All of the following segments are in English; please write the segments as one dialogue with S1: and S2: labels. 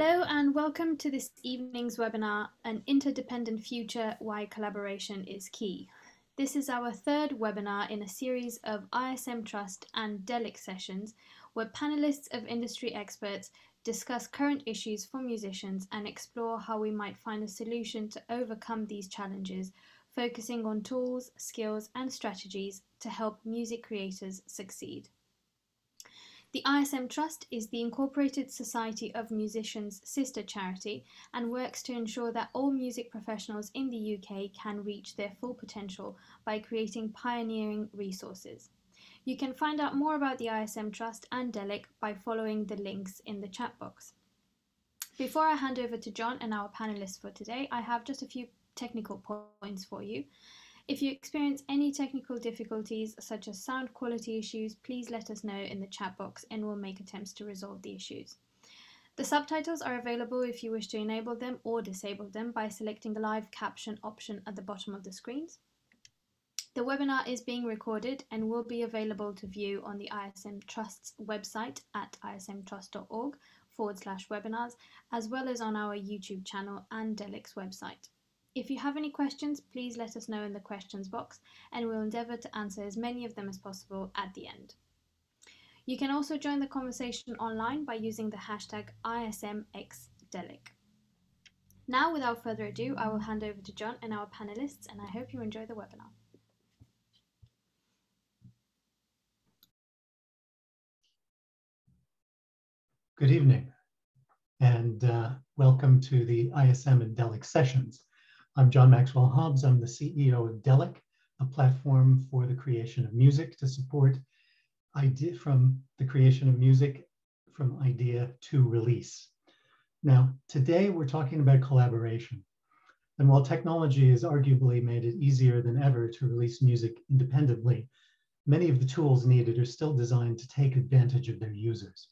S1: Hello and welcome to this evening's webinar, An Interdependent Future, Why Collaboration is Key. This is our third webinar in a series of ISMtrust and Delic sessions where panelists of industry experts discuss current issues for musicians and explore how we might find a solution to overcome these challenges, focusing on tools, skills and strategies to help music creators succeed. The ISMtrust is the Incorporated Society of Musicians' sister charity and works to ensure that all music professionals in the UK can reach their full potential by creating pioneering resources. You can find out more about the ISMtrust and Delic by following the links in the chat box. Before I hand over to John and our panelists for today, I have just a few technical points for you. If you experience any technical difficulties, such as sound quality issues, please let us know in the chat box and we'll make attempts to resolve the issues. The subtitles are available if you wish to enable them or disable them by selecting the live caption option at the bottom of the screens. The webinar is being recorded and will be available to view on the ISMtrust's website at ismtrust.org/webinars, as well as on our YouTube channel and Delic's website. If you have any questions, please let us know in the questions box and we'll endeavour to answer as many of them as possible at the end. You can also join the conversation online by using the hashtag ISMxDelic. Now, without further ado, I will hand over to John and our panelists, and I hope you enjoy the webinar.
S2: Good evening, and welcome to the ISMxDelic Sessions. I'm John Maxwell Hobbs. I'm the CEO of Delic, a platform for the creation of music to support from the creation of music from idea to release. Now, today we're talking about collaboration. And while technology has arguably made it easier than ever to release music independently, many of the tools needed are still designed to take advantage of their users.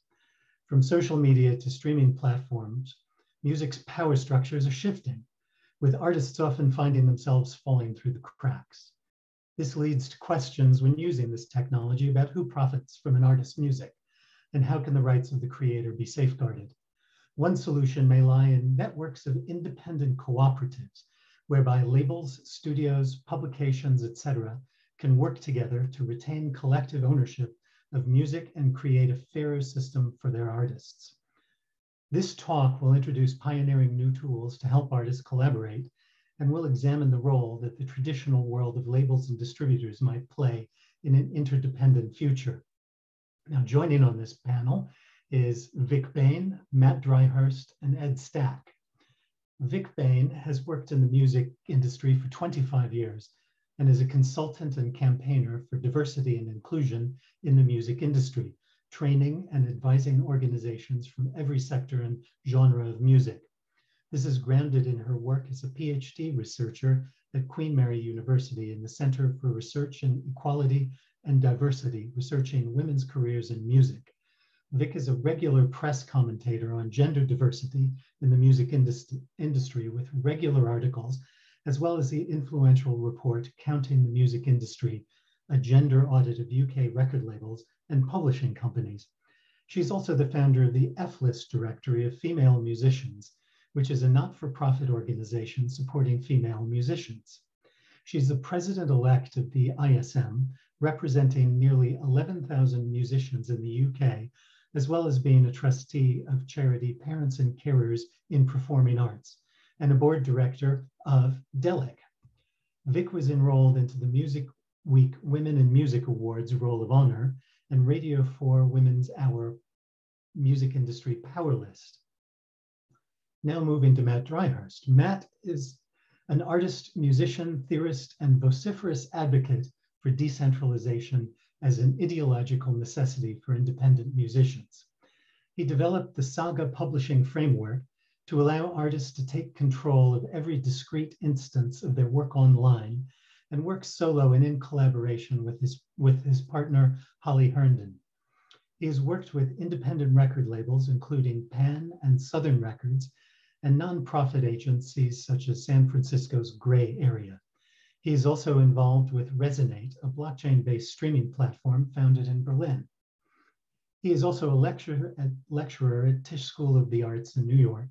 S2: From social media to streaming platforms, music's power structures are shifting, with artists often finding themselves falling through the cracks. This leads to questions when using this technology about who profits from an artist's music and how can the rights of the creator be safeguarded. One solution may lie in networks of independent cooperatives, whereby labels, studios, publications, etc., can work together to retain collective ownership of music and create a fairer system for their artists. This talk will introduce pioneering new tools to help artists collaborate, and will examine the role that the traditional world of labels and distributors might play in an interdependent future. Now, joining on this panel is Vic Bain, Matt Dryhurst, and Ed Stack. Vic Bain has worked in the music industry for 25 years and is a consultant and campaigner for diversity and inclusion in the music industry, training and advising organizations from every sector and genre of music. This is grounded in her work as a PhD researcher at Queen Mary University in the Center for Research in Equality and Diversity, researching women's careers in music. Vic is a regular press commentator on gender diversity in the music industry with regular articles, as well as the influential report Counting the Music Industry, a gender audit of UK record labels and publishing companies. She's also the founder of the F-List Directory of Female Musicians, which is a not-for-profit organization supporting female musicians. She's the president-elect of the ISM, representing nearly 11,000 musicians in the UK, as well as being a trustee of charity Parents and Carers in Performing Arts, and a board director of Delic. Vic was enrolled into the Music Week Women in Music Awards Roll of Honor and Radio 4 Women's Hour Music Industry Power List. Now moving to Matt Dryhurst. Matt is an artist, musician, theorist, and vociferous advocate for decentralization as an ideological necessity for independent musicians. He developed the Saga publishing framework to allow artists to take control of every discrete instance of their work online and works solo and in collaboration with his partner, Holly Herndon. He has worked with independent record labels, including Pan and Southern Records, and nonprofit agencies such as San Francisco's Gray Area. He is also involved with Resonate, a blockchain-based streaming platform founded in Berlin. He is also a lecturer at Tisch School of the Arts in New York.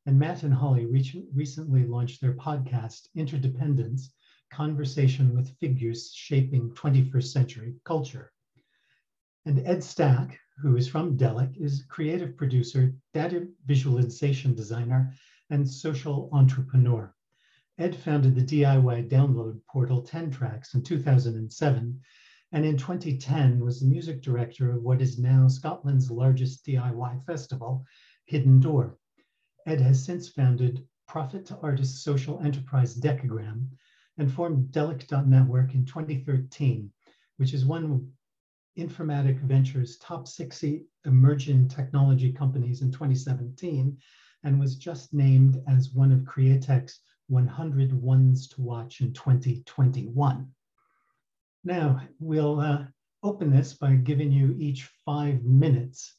S2: And Matt and Holly recently launched their podcast, Interdependence, Conversation with Figures Shaping 21st Century Culture. And Ed Stack, who is from Delic, is creative producer, data visualization designer, and social entrepreneur. Ed founded the DIY download portal 10 Tracks in 2007, and in 2010 was the music director of what is now Scotland's largest DIY festival, Hidden Door. Ed has since founded Profit to Artists social enterprise Decagram and formed Delic.network in 2013, which is one of Informatic Ventures' top 60 emerging technology companies in 2017, and was just named as one of Createch's 100 ones to watch in 2021. Now, we'll open this by giving you each 5 minutes.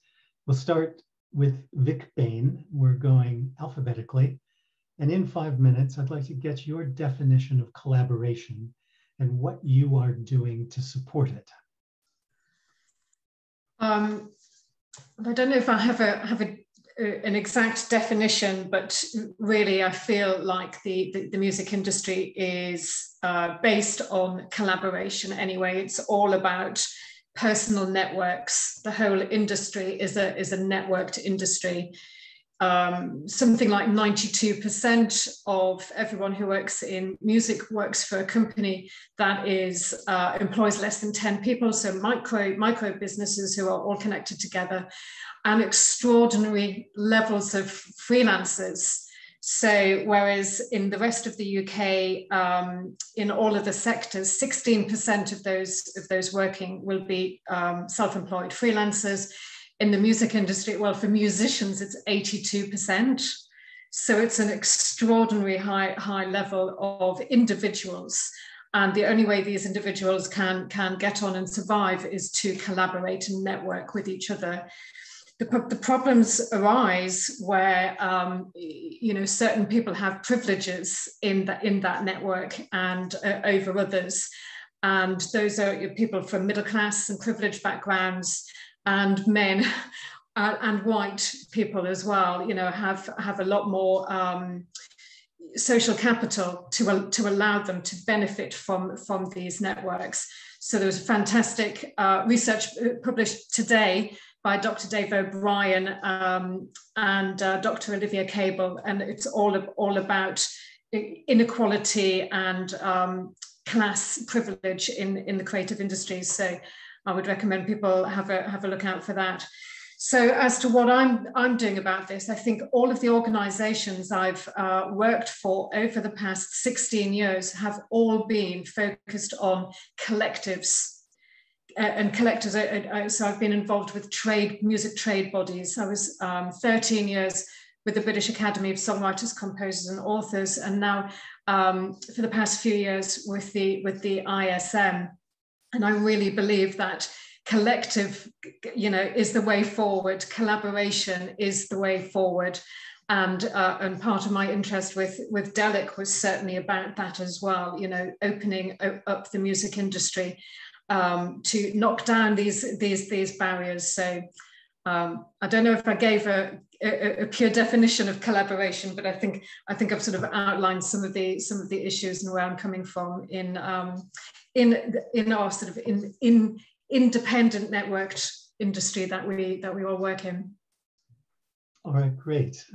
S2: We'll start with Vic Bain. We're going alphabetically. And in 5 minutes, I'd like to get your definition of collaboration and what you are doing to support it.
S3: I don't know if I have an exact definition, but really I feel like the music industry is based on collaboration anyway. It's all about personal networks. The whole industry is a networked industry. Something like 92% of everyone who works in music works for a company that is employs less than 10 people, so micro businesses who are all connected together, and extraordinary levels of freelancers. So whereas in the rest of the UK, in all of the sectors, 16% of those working will be self-employed freelancers. In the music industry, well, for musicians, it's 82%. So it's an extraordinary high level of individuals. And the only way these individuals can get on and survive is to collaborate and network with each other. The problems arise where certain people have privileges in that network and over others. And those are people from middle class and privileged backgrounds, and men and white people as well, have a lot more social capital to allow them to benefit from these networks. So there was fantastic research published today by Dr. Dave O'Brien and Dr. Olivia Cable, and it's all about inequality and class privilege in the creative industries. So I would recommend people have a look out for that. So as to what I'm doing about this, I think all of the organizations I've worked for over the past 16 years have all been focused on collectives. And collectors, so I've been involved with music trade bodies. I was 13 years with the British Academy of Songwriters, Composers and Authors, and now for the past few years with the ISM. And I really believe that collective, is the way forward. Collaboration is the way forward. And part of my interest with Delic was certainly about that as well, opening up the music industry to knock down these barriers. So I don't know if I gave a pure definition of collaboration, but I think I've sort of outlined some of the issues and where I'm coming from in our sort of in independent networked industry that we all work in.
S2: All right, great.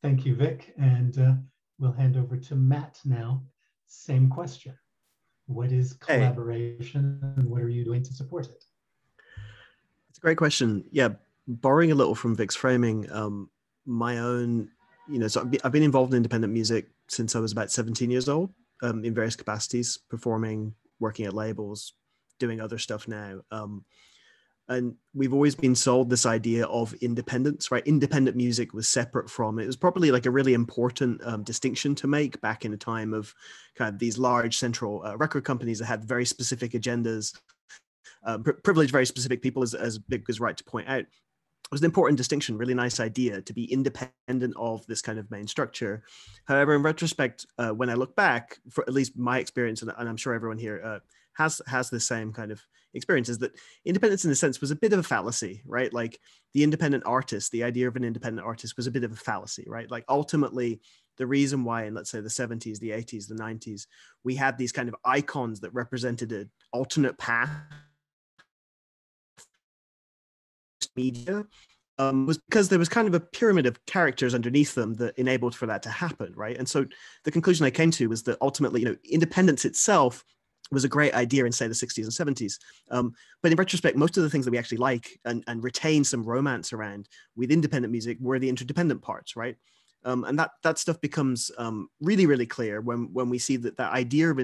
S2: Thank you, Vic. And we'll hand over to Matt now. Same question. What is collaboration and what are you doing to support it?
S4: It's a great question. Yeah, borrowing a little from Vic's framing, my own, so I've been involved in independent music since I was about 17 years old, in various capacities, performing, working at labels, doing other stuff now. And we've always been sold this idea of independence, right? Independent music was separate from, it was probably like a really important distinction to make back in a time of kind of these large central record companies that had very specific agendas, privileged very specific people, as Vic was right to point out. was an important distinction, really nice idea to be independent of this kind of main structure. However, in retrospect, when I look back, for at least my experience, and I'm sure everyone here has the same kind of experience, is that independence in a sense was a bit of a fallacy, right? Like the independent artist, the idea of an independent artist was a bit of a fallacy, right? Like ultimately, the reason why in, let's say, the 70s, the 80s, the 90s, we had these kind of icons that represented an alternate path media was because there was kind of a pyramid of characters underneath them that enabled for that to happen, right? And so the conclusion I came to was that ultimately, independence itself was a great idea in, say, the 60s and 70s. But in retrospect, most of the things that we actually like and retain some romance around with independent music were the interdependent parts, right? And that stuff becomes really, really clear when we see that the idea of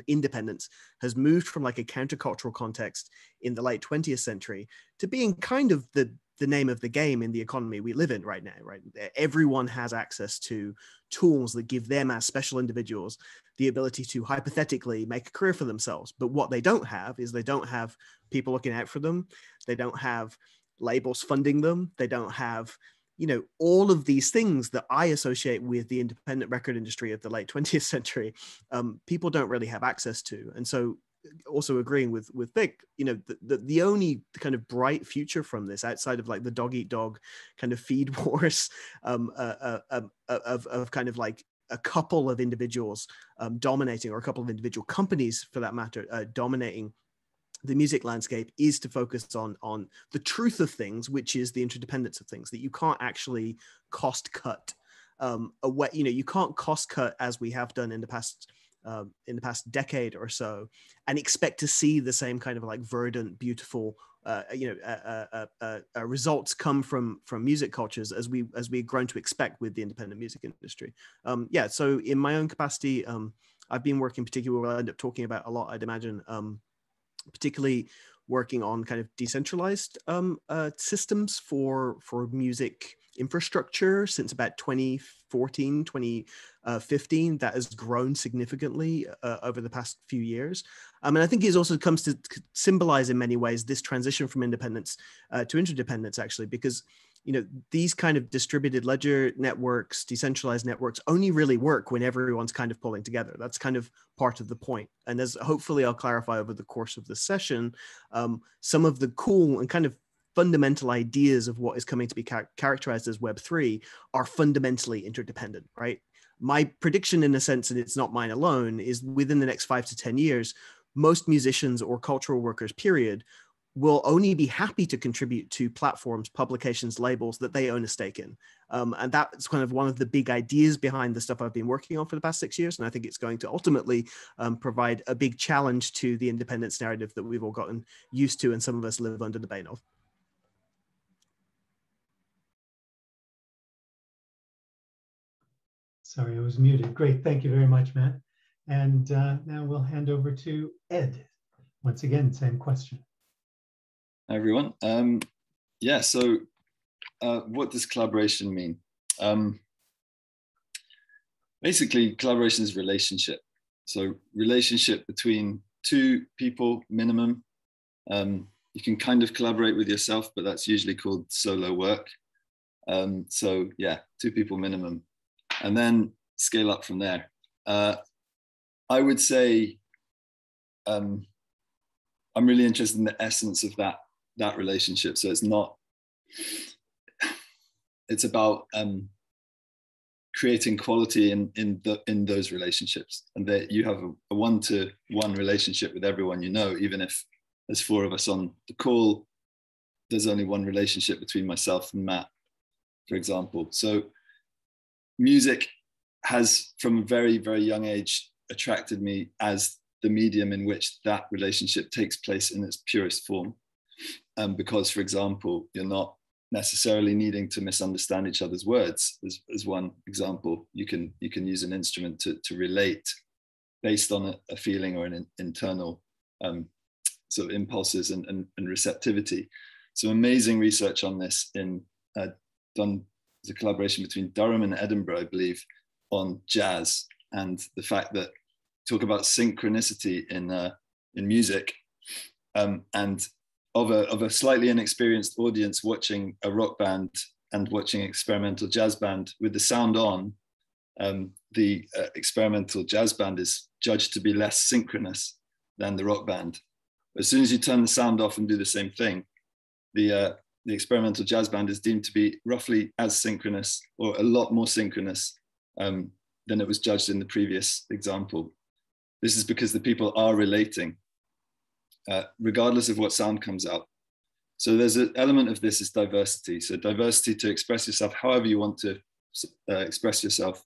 S4: independence has moved from like a countercultural context in the late 20th century to being kind of the name of the game in the economy we live in right now, right? Everyone has access to tools that give them as special individuals the ability to hypothetically make a career for themselves. But what they don't have is they don't have people looking out for them. They don't have labels funding them. They don't have all of these things that I associate with the independent record industry of the late 20th century, people don't really have access to. And so also agreeing with Vic, the only kind of bright future from this outside of like the dog eat dog kind of feed wars of kind of like a couple of individuals dominating, or a couple of individual companies for that matter, dominating the music landscape, is to focus on the truth of things, which is the interdependence of things, that you can't actually cost cut away. You can't cost cut as we have done in the past decade or so, and expect to see the same kind of like verdant, beautiful results come from music cultures as we've grown to expect with the independent music industry. So in my own capacity, I've been working particularly, what I'll end up talking about a lot, I'd imagine, particularly working on kind of decentralized systems for music infrastructure since about 2014, 2015. That has grown significantly over the past few years. And I think it also comes to symbolize in many ways this transition from independence to interdependence, actually, because these kind of distributed ledger networks, decentralized networks only really work when everyone's kind of pulling together. That's kind of part of the point. And as hopefully I'll clarify over the course of this session, some of the cool and kind of fundamental ideas of what is coming to be characterized as Web3 are fundamentally interdependent, right? My prediction, in a sense, and it's not mine alone, is within the next 5 to 10 years, most musicians or cultural workers, period, will only be happy to contribute to platforms, publications, labels that they own a stake in. And that's kind of one of the big ideas behind the stuff I've been working on for the past 6 years. And I think it's going to ultimately provide a big challenge to the independence narrative that we've all gotten used to and some of us live under the bane of.
S2: Sorry, I was muted. Great, thank you very much, Matt. And now we'll hand over to Ed. Once again, same question.
S5: Hi, everyone. So what does collaboration mean? Basically, collaboration is relationship. So relationship between two people, minimum. You can kind of collaborate with yourself, but that's usually called solo work. So yeah, two people minimum. And then scale up from there. I would say I'm really interested in the essence of that relationship. So it's about creating quality in those relationships, and that you have a one-to-one relationship with everyone even if there's 4 of us on the call, there's only one relationship between myself and Matt, for example. So music has, from a very, very young age, attracted me as the medium in which that relationship takes place in its purest form. Because, for example, you're not necessarily needing to misunderstand each other's words. As one example, you can use an instrument to relate based on a feeling or an internal sort of impulses and receptivity. So amazing research on this done as a collaboration between Durham and Edinburgh, I believe, on jazz, and the fact that talk about synchronicity in music, and of a slightly inexperienced audience watching a rock band and watching an experimental jazz band with the sound on, the experimental jazz band is judged to be less synchronous than the rock band. As soon as you turn the sound off and do the same thing, the experimental jazz band is deemed to be roughly as synchronous, or a lot more synchronous than it was judged in the previous example. This is because the people are relating, regardless of what sound comes out. So there's an element of this is diversity. So diversity to express yourself however you want to express yourself.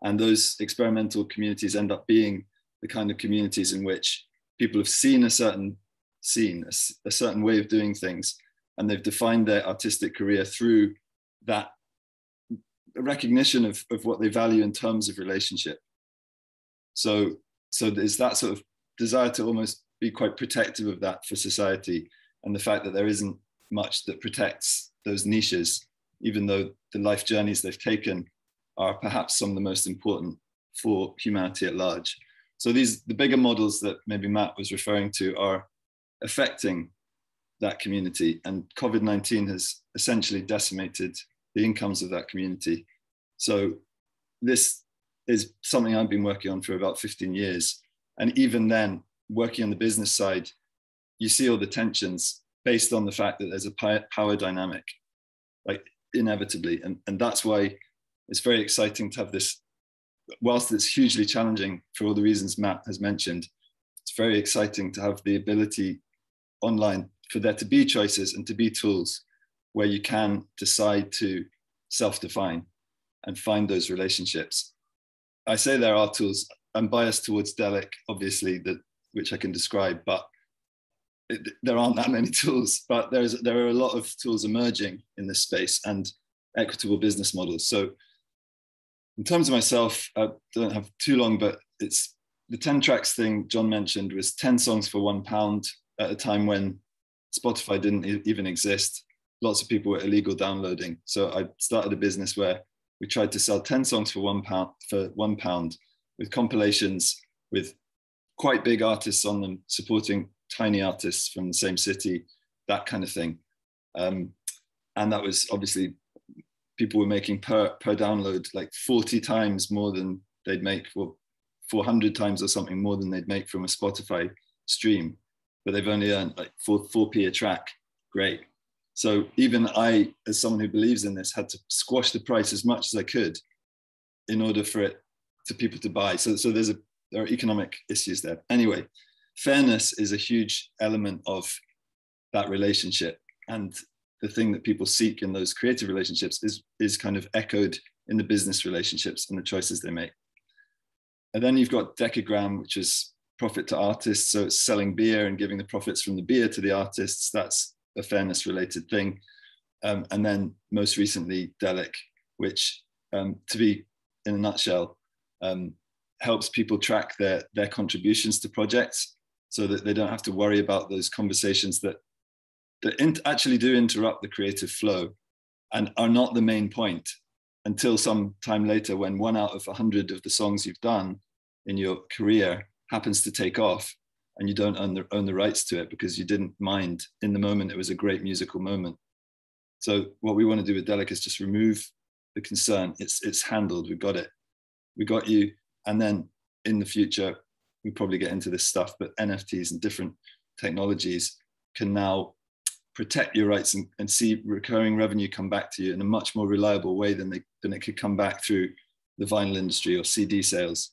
S5: And those experimental communities end up being the kind of communities in which people have seen a certain scene, a certain way of doing things, and they've defined their artistic career through that recognition of what they value in terms of relationship. So there's that sort of desire to almost be quite protective of that for society, and the fact that there isn't much that protects those niches, even though the life journeys they've taken are perhaps some of the most important for humanity at large. So the bigger models that maybe Matt was referring to are affecting that community, and COVID-19 has essentially decimated the incomes of that community. So this is something I've been working on for about 15 years. And even then, working on the business side, you see all the tensions based on the fact that there's a power dynamic, like inevitably. And that's why it's very exciting to have this, whilst it's hugely challenging for all the reasons Matt has mentioned, it's very exciting to have the ability online for there to be choices and to be tools where you can decide to self-define and find those relationships. I say there are tools. I'm biased towards Delic, obviously, which I can describe, but there aren't that many tools. But there are a lot of tools emerging in this space and equitable business models. So in terms of myself, I don't have too long, but it's the 10 tracks thing John mentioned was 10 songs for £1 at a time when Spotify didn't even exist. Lots of people were illegal downloading. So I started a business where we tried to sell 10 songs for £1 with compilations with quite big artists on them, supporting tiny artists from the same city, that kind of thing. And that was obviously, people were making per download like 40 times more than they'd make, well, 400 times or something more than they'd make from a Spotify stream, but they've only earned like 4p a track. Great. So even I, as someone who believes in this, had to squash the price as much as I could in order for it to people to buy. So there are economic issues there. Anyway, fairness is a huge element of that relationship. And the thing that people seek in those creative relationships is kind of echoed in the business relationships and the choices they make. And then you've got Decagram, which is profit to artists. So it's selling beer and giving the profits from the beer to the artists. That's a fairness related thing. And then most recently Delic, which to be in a nutshell, helps people track their contributions to projects so that they don't have to worry about those conversations that actually do interrupt the creative flow and are not the main point until some time later, when 1 out of 100 of the songs you've done in your career happens to take off and you don't own the rights to it because you didn't mind in the moment. It was a great musical moment. So what we want to do with Delic is just remove the concern. It's handled. We've got it. We got you. And then in the future, we probably get into this stuff, but NFTs and different technologies can now protect your rights and see recurring revenue come back to you in a much more reliable way than it could come back through the vinyl industry or CD sales.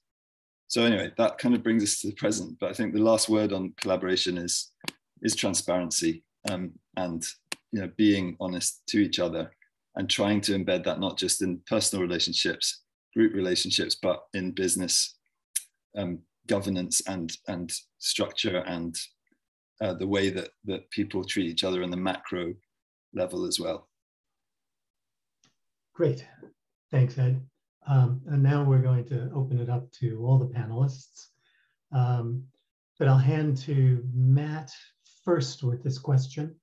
S5: So anyway, that kind of brings us to the present. But I think the last word on collaboration is transparency, and being honest to each other and trying to embed that not just in personal relationships, group relationships, but in business governance and structure and the way that people treat each other on the macro level as well.
S2: Great, thanks, Ed. And now we're going to open it up to all the panelists. But I'll hand to Matt first with this question,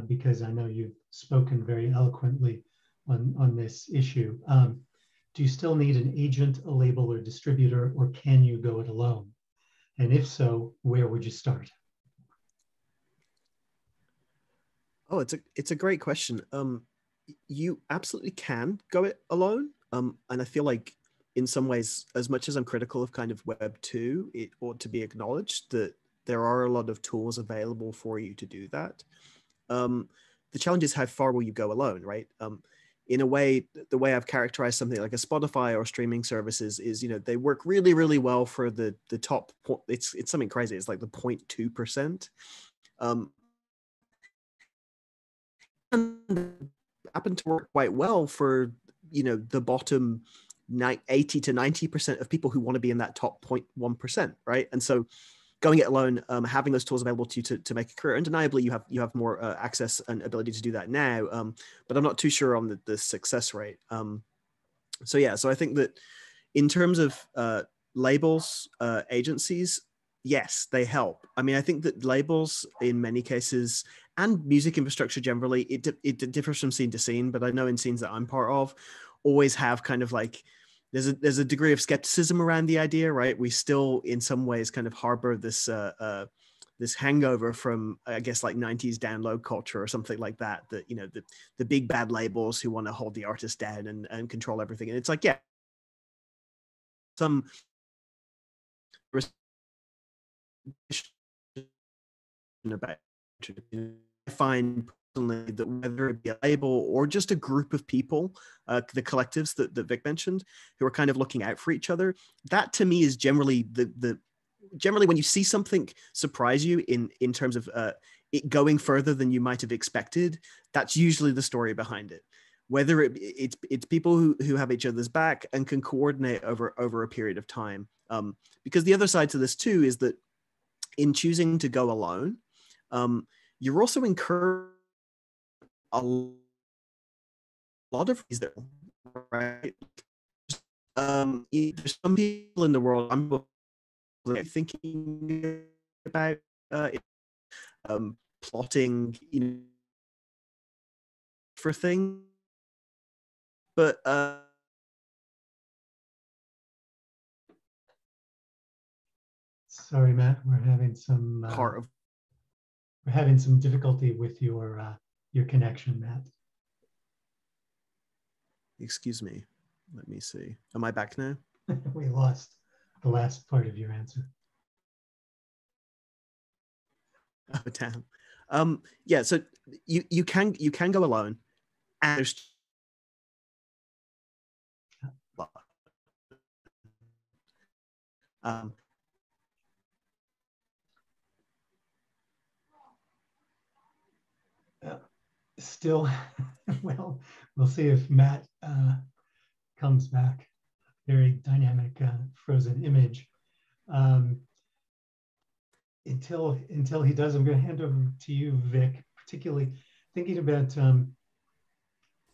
S2: because I know you've spoken very eloquently on this issue. Do you still need an agent, a label, or distributor, or can you go it alone? And if so, where would you start?
S4: Oh, it's a great question. You absolutely can go it alone. And I feel like in some ways, as much as I'm critical of kind of Web 2, it ought to be acknowledged that there are a lot of tools available for you to do that. The challenge is how far will you go alone, right? In a way, the way I've characterized something like a Spotify or streaming services is, you know, they work really, really well for the top. It's something crazy. It's like the 0.2%. And happen to work quite well for, you know, the bottom 80 to 90% of people who want to be in that top 0.1%, right? And so going it alone, having those tools available to you to make a career, undeniably you have more access and ability to do that now, but I'm not too sure on the success rate. So yeah, so I think that in terms of labels, agencies, yes, they help. I mean, I think that labels in many cases, and music infrastructure generally, it differs from scene to scene, but I know in scenes that I'm part of, always have kind of like, there's a degree of skepticism around the idea, right? We still in some ways kind of harbor this this hangover from, I guess, like 90s download culture or something like that, that, you know, the big bad labels who want to hold the artist down and control everything. And it's like, yeah, some about I find personally that whether it be a label or just a group of people, the collectives that Vic mentioned, who are kind of looking out for each other, that to me is generally generally when you see something surprise you in terms of it going further than you might have expected, that's usually the story behind it. Whether it's people who have each other's back and can coordinate over a period of time. Because the other side to this too is that in choosing to go alone, you're also incurring a lot of these there, right? There's some people in the world I'm thinking about plotting, you know, for things, but
S2: sorry, Matt, we're having some
S4: part of
S2: difficulty with your connection, Matt.
S4: Excuse me. Let me see. Am I back now?
S2: We lost the last part of your answer.
S4: Oh damn. Yeah. So you can go alone, and there's
S2: still, well, we'll see if Matt comes back. Very dynamic frozen image. Until he does, I'm going to hand over to you, Vic, particularly thinking about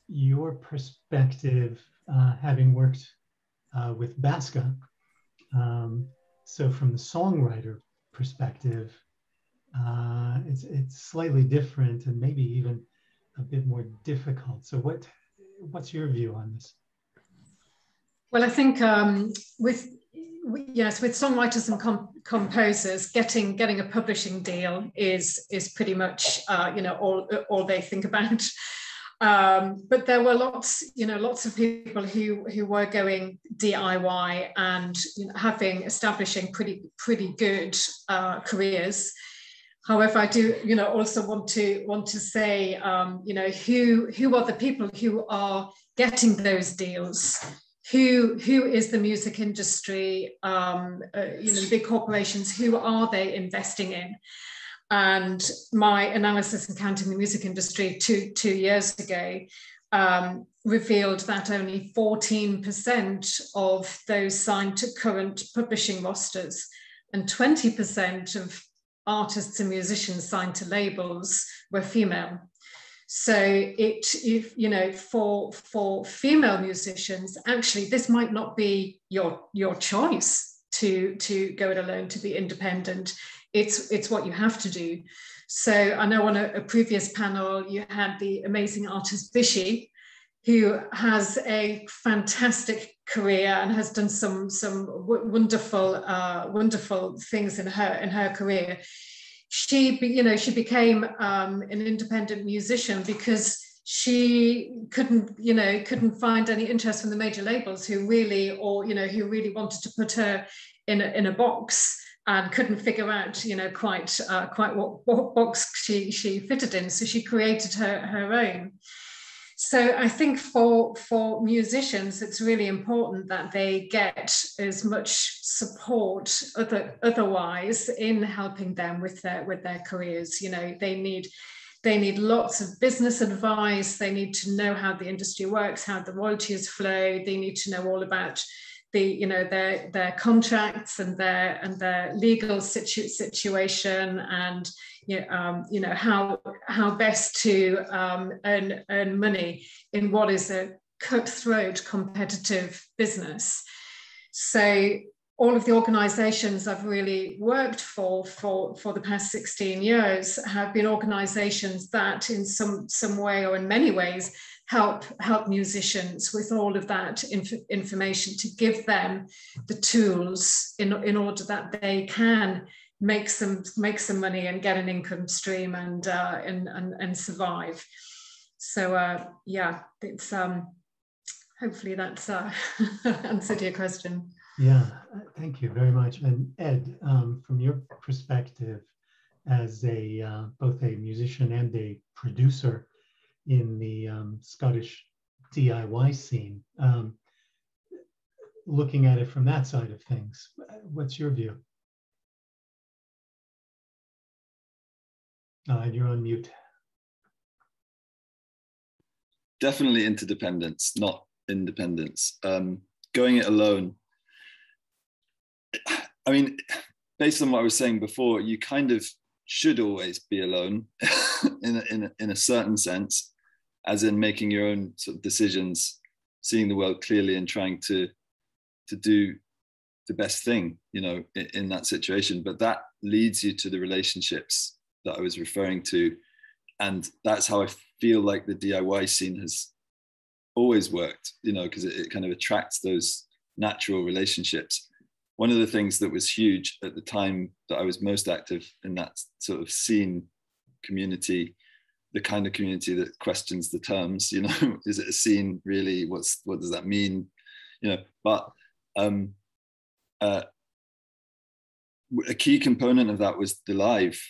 S2: your perspective, having worked with Baska. So from the songwriter perspective, it's slightly different and maybe even a bit more difficult. So what's your view on this?
S3: Well, I think with songwriters and composers, getting a publishing deal is pretty much all they think about. But there were lots of people who were going DIY and establishing pretty good careers. However, I do also want to say who are the people who are getting those deals. Who is the music industry? The big corporations. Who are they investing in? And my analysis in Counting the Music Industry two years ago revealed that only 14% of those signed to current publishing rosters and 20% of artists and musicians signed to labels were female. So for female musicians, actually, this might not be your choice to go it alone, to be independent. It's what you have to do. So I know on a previous panel, you had the amazing artist Vishy, who has a fantastic career and has done some wonderful things in her career. she became an independent musician because she couldn't find any interest from the major labels who really wanted to put her in a box, and couldn't figure out quite what box she fitted in. So she created her own. So I think for musicians, it's really important that they get as much support otherwise in helping them with their careers. They need lots of business advice. They need to know how the industry works, how the royalties flow. They need to know all about their contracts and their legal situation, and how best to earn money in what is a cutthroat competitive business. So all of the organizations I've really worked for the past 16 years have been organizations that in some way or in many ways help musicians with all of that information, to give them the tools in order that they can make some money and get an income stream and survive. So yeah, it's hopefully that's answered your question.
S2: Yeah, thank you very much. And Ed, from your perspective as both a musician and a producer in the Scottish DIY scene, looking at it from that side of things, what's your view? You're on mute.
S5: Definitely interdependence, not independence. Going it alone. I mean, based on what I was saying before, you kind of should always be alone in a certain sense, as in making your own sort of decisions, seeing the world clearly and trying to do the best thing, in that situation. But that leads you to the relationships that I was referring to. And that's how I feel like the DIY scene has always worked, because it kind of attracts those natural relationships. One of the things that was huge at the time that I was most active in that sort of scene community, the kind of community that questions the terms, is it a scene really? What does that mean? But a key component of that was the live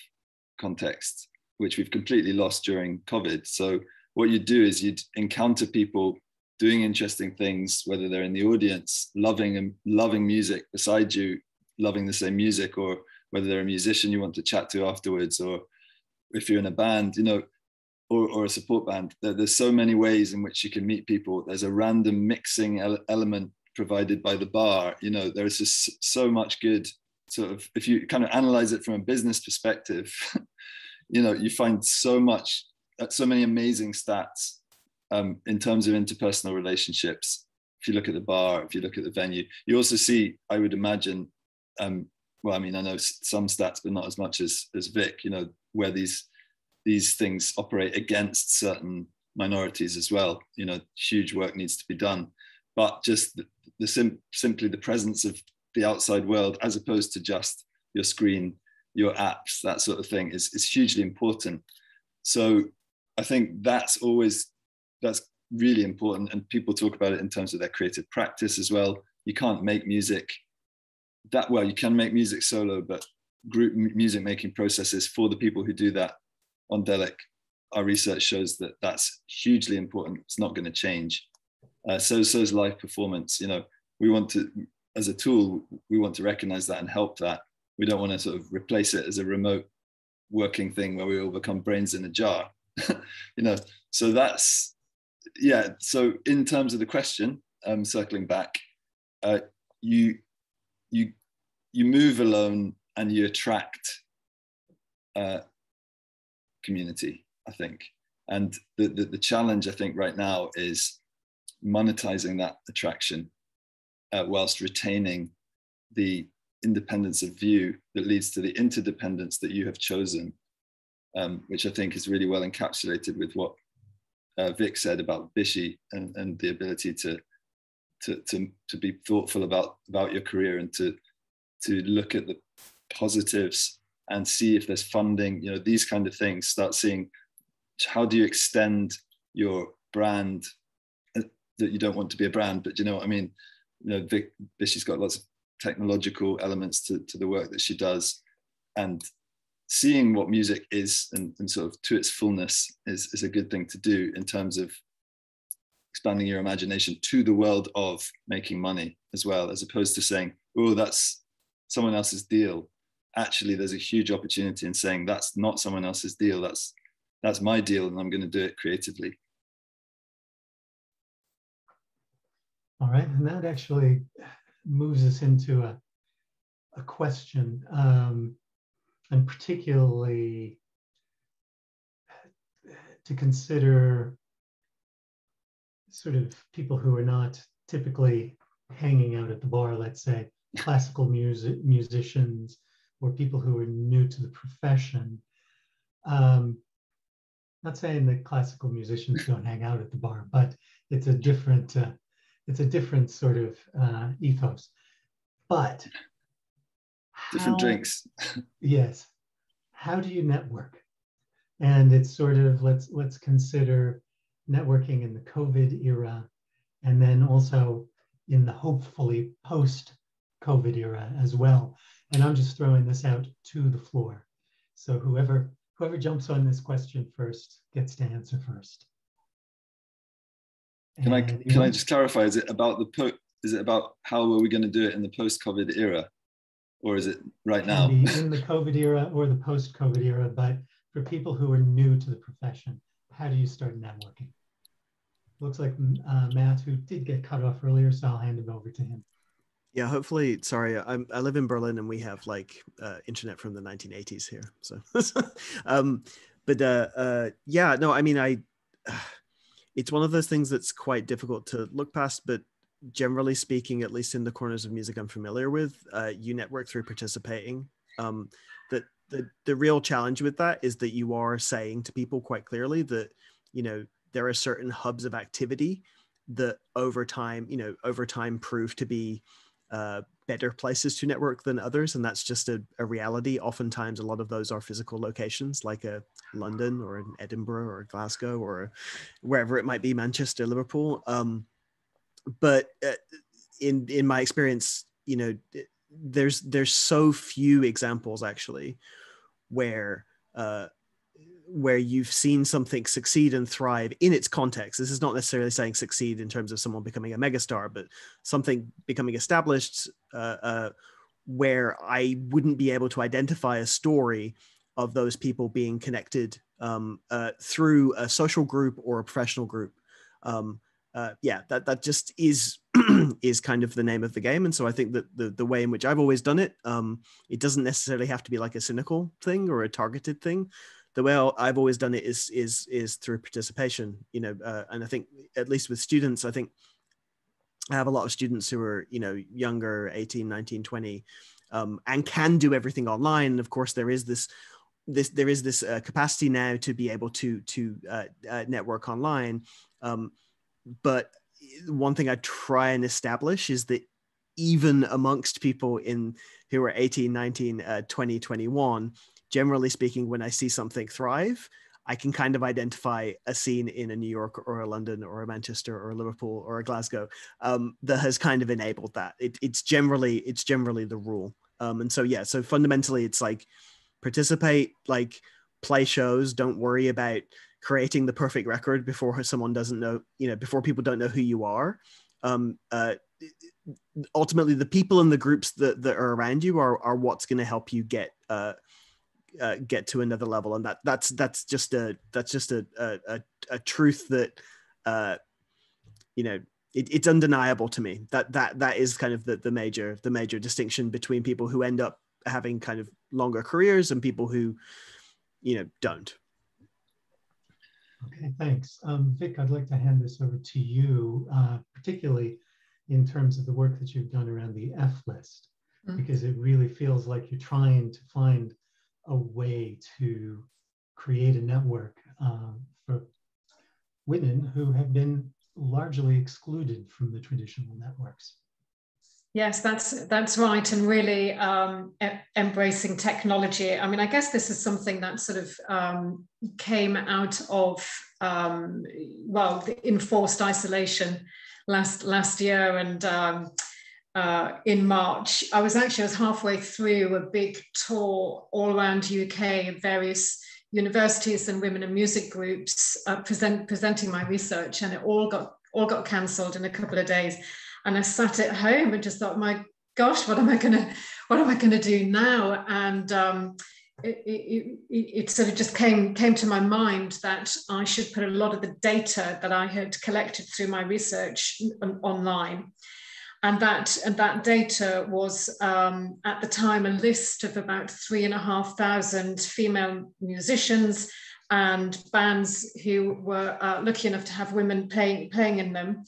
S5: context, which we've completely lost during COVID. So what you'd do is you'd encounter people doing interesting things, whether they're in the audience, loving music beside you, loving the same music, or whether they're a musician you want to chat to afterwards, or if you're in a band, or a support band. There's so many ways in which you can meet people. There's a random mixing element provided by the bar. There is just so much good sort of, if you kind of analyze it from a business perspective, you find so many amazing stats in terms of interpersonal relationships. If you look at the bar, if you look at the venue, you also see, I would imagine, well, I mean, I know some stats, but not as much as Vic, where these things operate against certain minorities as well. Huge work needs to be done, but just simply the presence of the outside world, as opposed to just your screen, your apps, that sort of thing, is hugely important. So I think that's really important, and people talk about it in terms of their creative practice as well. You can't make music that well. You can make music solo, but group music making processes for the people who do that on Delic, our research shows that that's hugely important. It's not going to change. So is live performance. We want to, as a tool, we want to recognize that and help that. We don't want to sort of replace it as a remote working thing where we all become brains in a jar. So that's, yeah. So in terms of the question, circling back, you move alone and you attract community, I think. And the challenge, I think, right now is monetizing that attraction whilst retaining the independence of view that leads to the interdependence that you have chosen, which I think is really well encapsulated with what Vic said about Bishi and the ability to be thoughtful about your career and to look at the positives and see if there's funding, you know, these kind of things. Start seeing how do you extend your brand, that you don't want to be a brand, but you know what I mean? You know, Vishy's got lots of technological elements to the work that she does, and seeing what music is and sort of to its fullness is a good thing to do in terms of expanding your imagination to the world of making money as well, as opposed to saying, oh, that's someone else's deal. Actually, there's a huge opportunity in saying that's not someone else's deal, that's my deal, and I'm going to do it creatively.
S2: All right, and that actually moves us into a question, and particularly to consider sort of people who are not typically hanging out at the bar, let's say classical musicians or people who are new to the profession. Not saying that classical musicians don't hang out at the bar, but it's a different sort of ethos. But
S5: different drinks.
S2: Yes. How do you network? And it's sort of, let's consider networking in the COVID era, and then also in the hopefully post-COVID era as well. And I'm just throwing this out to the floor. So whoever jumps on this question first gets to answer first.
S5: Can I just clarify? Is it about how are we going to do it in the post-COVID era, or is it right now?
S2: Can be in the COVID era or the post-COVID era, but for people who are new to the profession, how do you start networking? Looks like Matt, who did get cut off earlier, so I'll hand it over to him.
S4: Yeah, hopefully, sorry, I live in Berlin and we have like internet from the 1980s here. So, yeah, no, I mean, it's one of those things that's quite difficult to look past, but generally speaking, at least in the corners of music I'm familiar with, you network through participating. The real challenge with that is that you are saying to people quite clearly that, you know, there are certain hubs of activity that over time prove to be better places to network than others. And that's just a reality. Oftentimes, a lot of those are physical locations like a London or an Edinburgh or Glasgow or wherever it might be, Manchester, Liverpool. But in my experience, you know, there's so few examples actually where you've seen something succeed and thrive in its context. This is not necessarily saying succeed in terms of someone becoming a megastar, but something becoming established where I wouldn't be able to identify a story of those people being connected through a social group or a professional group. Yeah, that just is is kind of the name of the game. And so I think that the way in which I've always done it, it doesn't necessarily have to be like a cynical thing or a targeted thing. The way I've always done it is through participation, you know, and I think at least with students, I think I have a lot of students who are, you know, younger, 18, 19, 20, and can do everything online. And of course, there is this capacity now to be able to network online. But one thing I try and establish is that even amongst people who are 18, 19, 20, 21, generally speaking, when I see something thrive, I can kind of identify a scene in a New York or a London or a Manchester or a Liverpool or a Glasgow that has kind of enabled that. It's generally the rule. And so, yeah, so fundamentally it's like participate, like play shows, don't worry about creating the perfect record before someone doesn't know, you know, before people don't know who you are. Ultimately, the people in the groups that are around you are what's going to help you get to another level, and that's just a truth that you know, it's undeniable to me that is kind of the major distinction between people who end up having kind of longer careers and people who, you know, don't.
S2: Okay, thanks. Vic, I'd like to hand this over to you, particularly in terms of the work that you've done around the F list, because it really feels like you're trying to find a way to create a network for women who have been largely excluded from the traditional networks.
S3: Yes, that's right, and really embracing technology. I mean, I guess this is something that sort of came out of well, the enforced isolation last year, and in March, I was halfway through a big tour all around UK of various universities and women in music groups presenting my research, and it all got cancelled in a couple of days. And I sat at home and just thought, my gosh, what am I gonna do now? And it sort of just came to my mind that I should put a lot of the data that I had collected through my research online. And that data was at the time a list of about 3,500 female musicians and bands who were lucky enough to have women playing in them,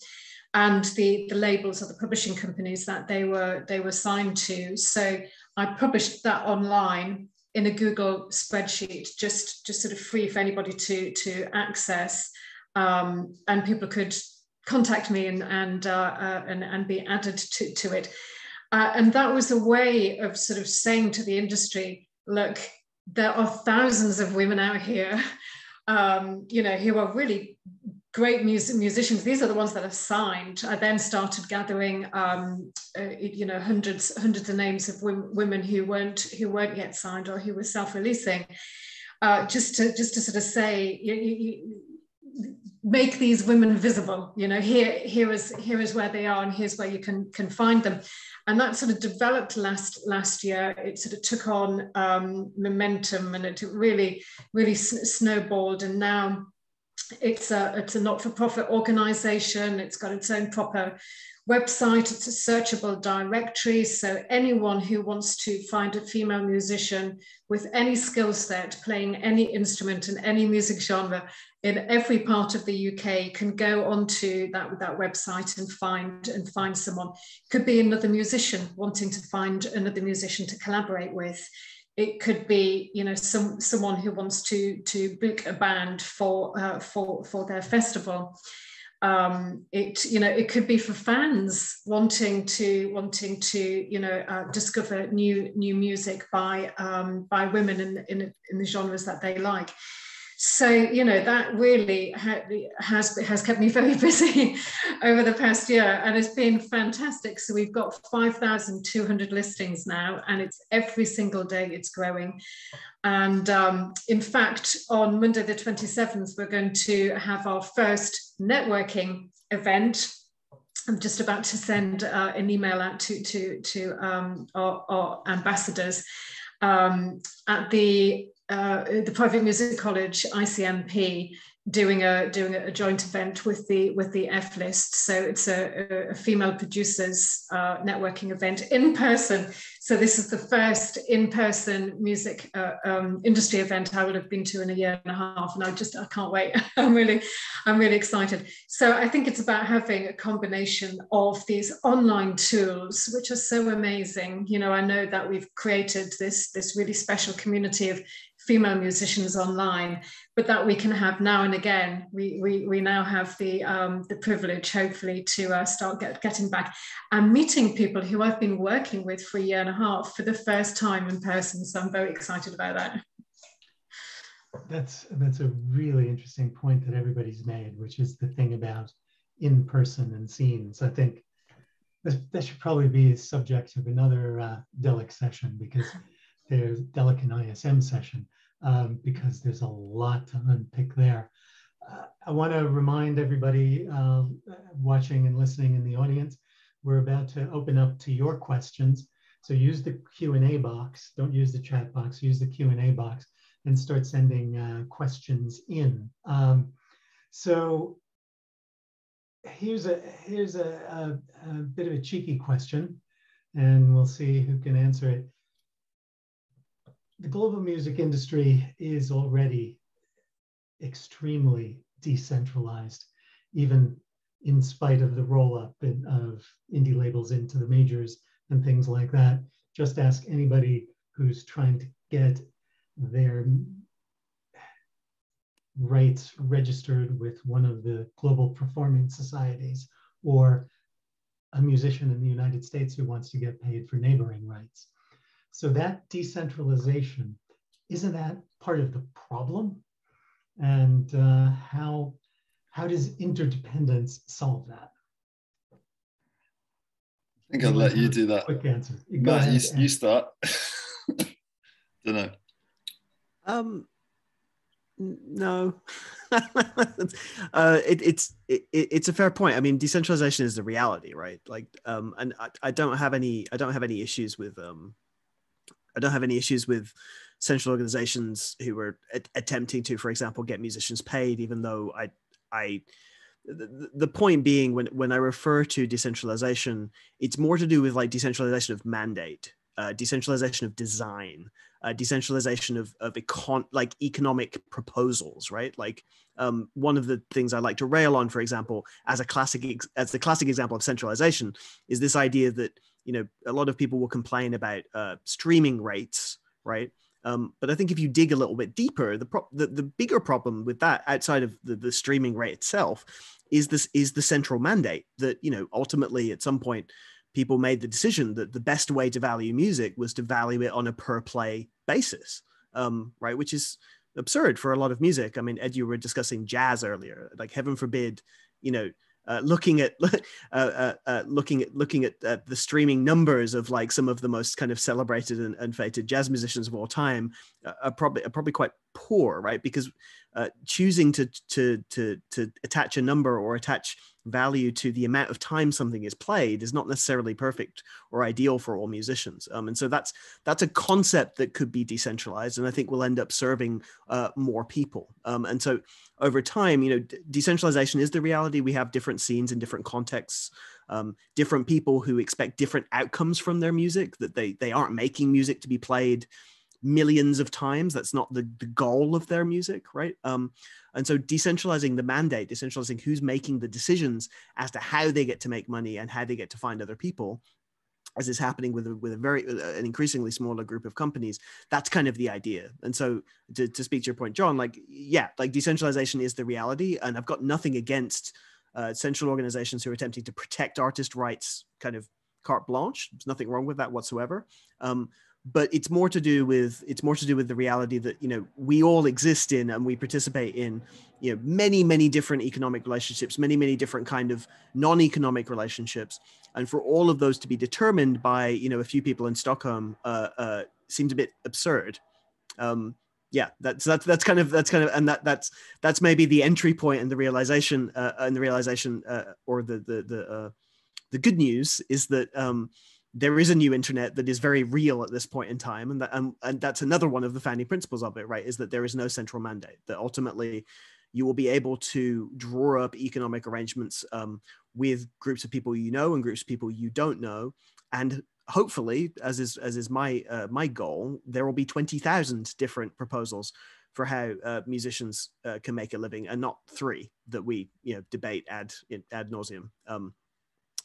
S3: and the labels of the publishing companies that they were signed to. So I published that online in a Google spreadsheet, just sort of free for anybody to access, and people could contact me and be added to it. And that was a way of sort of saying to the industry, look, there are thousands of women out here, you know, who are really great musicians. These are the ones that are signed. I then started gathering, you know, hundreds of names of women who weren't yet signed or who were self-releasing, just to sort of say, you make these women visible. You know, here is where they are, and here's where you can find them. And that sort of developed last year. It sort of took on momentum, and it really snowballed. And now it's a not-for-profit organization. It's got its own proper website. It's a searchable directory. So anyone who wants to find a female musician with any skill set, playing any instrument in any music genre in every part of the UK, can go onto that website and find someone. Could be another musician wanting to find another musician to collaborate with. It could be, you know, someone who wants to book a band for their festival. It could be for fans wanting to you know, discover new music by women in the genres that they like. So, you know, that really has kept me very busy over the past year, and it's been fantastic. So we've got 5,200 listings now, and it's every single day it's growing. And in fact, on Monday the 27th, we're going to have our first networking event. I'm just about to send an email out to our ambassadors at the Private Music College, ICMP, doing a joint event with the F List. So it's a female producers networking event in person. So this is the first in-person music industry event I would have been to in a year and a half, and I can't wait. I'm really excited. So I think it's about having a combination of these online tools, which are so amazing. You know, I know that we've created this really special community of female musicians online, but that we can have now and again. We now have the privilege, hopefully, to start getting back and meeting people who I've been working with for a year and a half for the first time in person. So I'm very excited about that.
S2: That's a really interesting point that everybody's made, which is the thing about in-person and scenes. I think that should probably be a subject of another Delic session, because there's Delic and ISM session, because there's a lot to unpick there. I want to remind everybody watching and listening in the audience, we're about to open up to your questions. So use the Q&A box. Don't use the chat box. Use the Q&A box and start sending questions in. So here's a bit of a cheeky question, and we'll see who can answer it. The global music industry is already extremely decentralized, even in spite of the roll-up of indie labels into the majors and things like that. Just ask anybody who's trying to get their rights registered with one of the global performing societies, or a musician in the United States who wants to get paid for neighboring rights. So that decentralization, isn't that part of the problem? And how does interdependence solve that?
S5: I think I'll let you do that.
S2: Quick answer.
S5: Matt, you start. Don't know.
S4: No. It's a fair point. I mean, decentralization is the reality, right? Like, and I don't have any issues with central organizations who are attempting to, for example, get musicians paid, even though the point being, when I refer to decentralization, it's more to do with like decentralization of mandate, decentralization of design, decentralization of economic proposals, right? Like one of the things I like to rail on, for example, as the classic example of centralization, is this idea that, you know, a lot of people will complain about streaming rates, right? But I think if you dig a little bit deeper, the bigger problem with that, outside of the streaming rate itself, is the central mandate that, you know, ultimately at some point people made the decision that the best way to value music was to value it on a per play basis, right? Which is absurd for a lot of music. I mean, Ed, you were discussing jazz earlier. Like, heaven forbid, you know, looking at the streaming numbers of like some of the most kind of celebrated and feted jazz musicians of all time are probably quite poor, right? Because choosing to attach a number or attach value to the amount of time something is played is not necessarily perfect or ideal for all musicians. And so that's a concept that could be decentralized, and I think will end up serving more people. And so over time, you know, decentralization is the reality. We have different scenes in different contexts, different people who expect different outcomes from their music, that they aren't making music to be played millions of times. That's not the goal of their music, right? And so decentralizing the mandate, decentralizing who's making the decisions as to how they get to make money and how they get to find other people, as is happening with an increasingly smaller group of companies, that's kind of the idea. And so to speak to your point, John, like, yeah, like decentralization is the reality, and I've got nothing against central organizations who are attempting to protect artist rights, kind of carte blanche. There's nothing wrong with that whatsoever. But it's more to do with the reality that, you know, we all exist in and we participate in, you know, many different economic relationships, many different kind of non-economic relationships, and for all of those to be determined by, you know, a few people in Stockholm seems a bit absurd. Yeah, that's kind of, and that's maybe the entry point and the realization or the good news is that there is a new internet that is very real at this point in time, and that's another one of the founding principles of it, right? Is that there is no central mandate, that ultimately you will be able to draw up economic arrangements with groups of people you know and groups of people you don't know, and hopefully, as is my goal, there will be 20,000 different proposals for how musicians can make a living, and not 3 that we, you know, debate ad nauseum.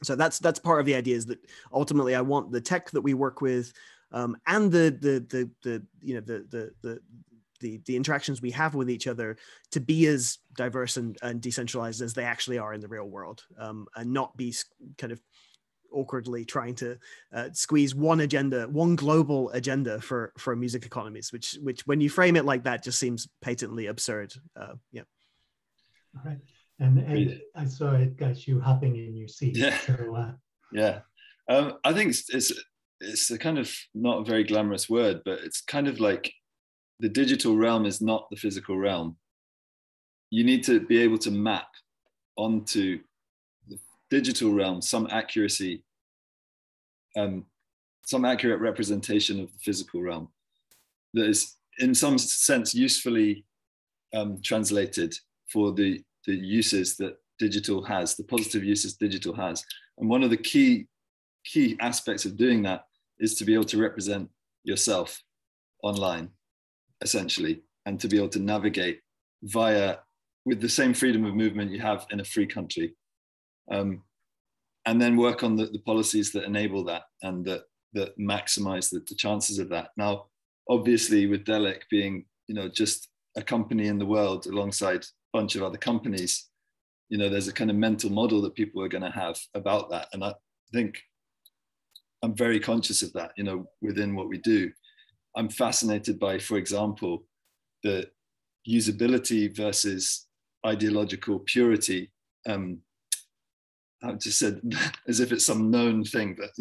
S4: So that's part of the idea, is that ultimately I want the tech that we work with and the interactions we have with each other to be as diverse and decentralized as they actually are in the real world, and not be kind of awkwardly trying to squeeze one global agenda for music economies, which when you frame it like that just seems patently absurd. Yeah.
S2: All right. And Ed, I saw it got you hopping in your seat.
S5: Yeah.
S2: So,
S5: yeah. I think it's a kind of not a very glamorous word, but it's kind of like the digital realm is not the physical realm. You need to be able to map onto the digital realm some accurate representation of the physical realm that is in some sense usefully translated for the uses that digital has, the positive uses digital has. And one of the key aspects of doing that is to be able to represent yourself online, essentially, and to be able to navigate with the same freedom of movement you have in a free country. And then work on the policies that enable that and that maximize the chances of that. Now, obviously with Delic being, you know, just a company in the world alongside bunch of other companies, you know, there's a kind of mental model that people are going to have about that, and I think I'm very conscious of that, within what we do. I'm fascinated by, for example, the usability versus ideological purity. I just said as if it's some known thing, but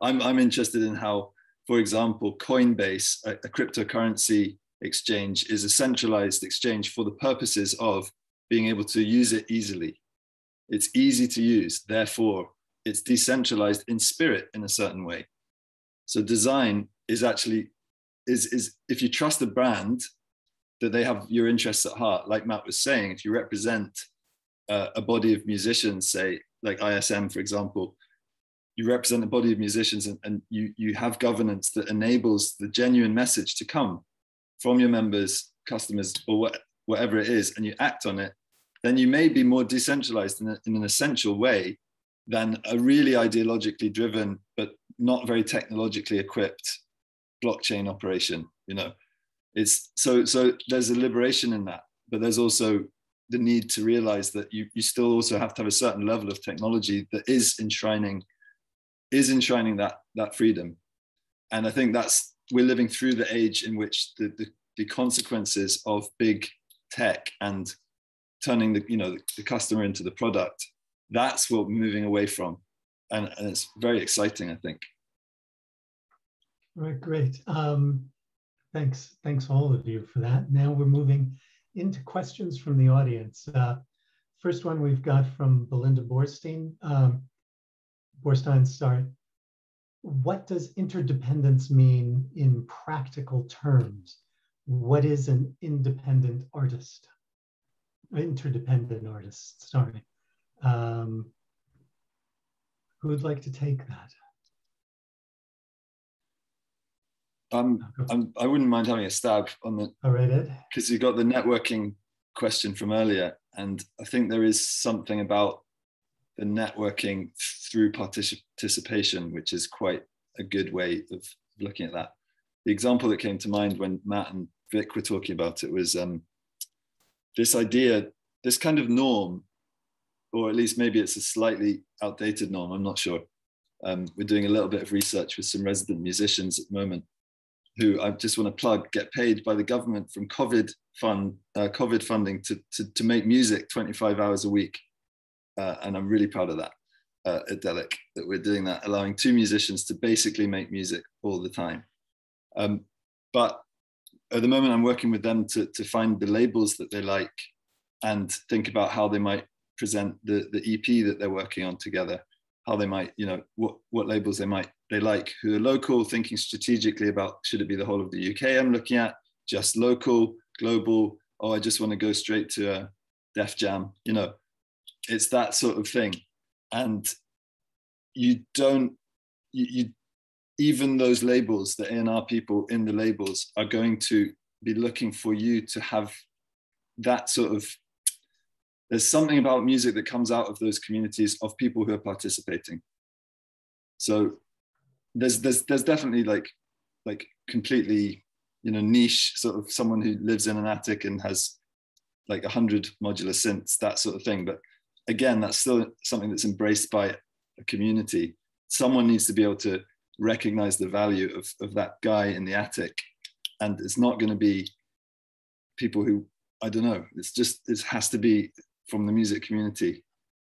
S5: I'm interested in how, for example, Coinbase, a cryptocurrency exchange, is a centralized exchange for the purposes of being able to use it easily. It's easy to use, therefore it's decentralized in spirit in a certain way. So design is actually, is if you trust a brand, that they have your interests at heart, like Matt was saying, if you represent a body of musicians, say like ISM, for example, you represent a body of musicians and you have governance that enables the genuine message to come from your members, customers, or whatever it is, and you act on it, then you may be more decentralized in an essential way than a really ideologically driven, but not very technologically equipped blockchain operation. It's so there's a liberation in that, but there's also the need to realize that you still also have to have a certain level of technology that is enshrining that freedom. And I think we're living through the age in which the consequences of big tech and turning the customer into the product, that's what we're moving away from. And it's very exciting, I think.
S2: All right, great. Thanks all of you for that. Now we're moving into questions from the audience. First one we've got from Belinda Borstein. Sorry. What does interdependence mean in practical terms? What is an independent artist? Interdependent artist, sorry. Who would like to take that?
S5: I wouldn't mind having a stab on the.
S2: All right, Ed.
S5: Because you got the networking question from earlier, and I think there is something about the networking through participation, which is quite a good way of looking at that. The example that came to mind when Matt and Vic were talking about it was this idea, this kind of norm, or at least maybe it's a slightly outdated norm, I'm not sure. We're doing a little bit of research with some resident musicians at the moment, who I just want to plug, get paid by the government from COVID funding to make music 25 hours a week. And I'm really proud of that at Delic, that we're doing that, allowing 2 musicians to basically make music all the time. But at the moment, I'm working with them to find the labels that they like and think about how they might present the EP that they're working on together, how they might, what labels they like, who are local, thinking strategically about, should it be the whole of the UK I'm looking at, just local, global, I just want to go straight to a Def Jam, it's that sort of thing. And even those labels, the A&R people in the labels are going to be looking for you to have that sort of, there's something about music that comes out of those communities of people who are participating. So there's definitely like completely, niche sort of someone who lives in an attic and has like 100 modular synths, that sort of thing. But again, that's still something that's embraced by a community. Someone needs to be able to recognize the value of that guy in the attic. And it's not going to be people who, I don't know, it has to be from the music community,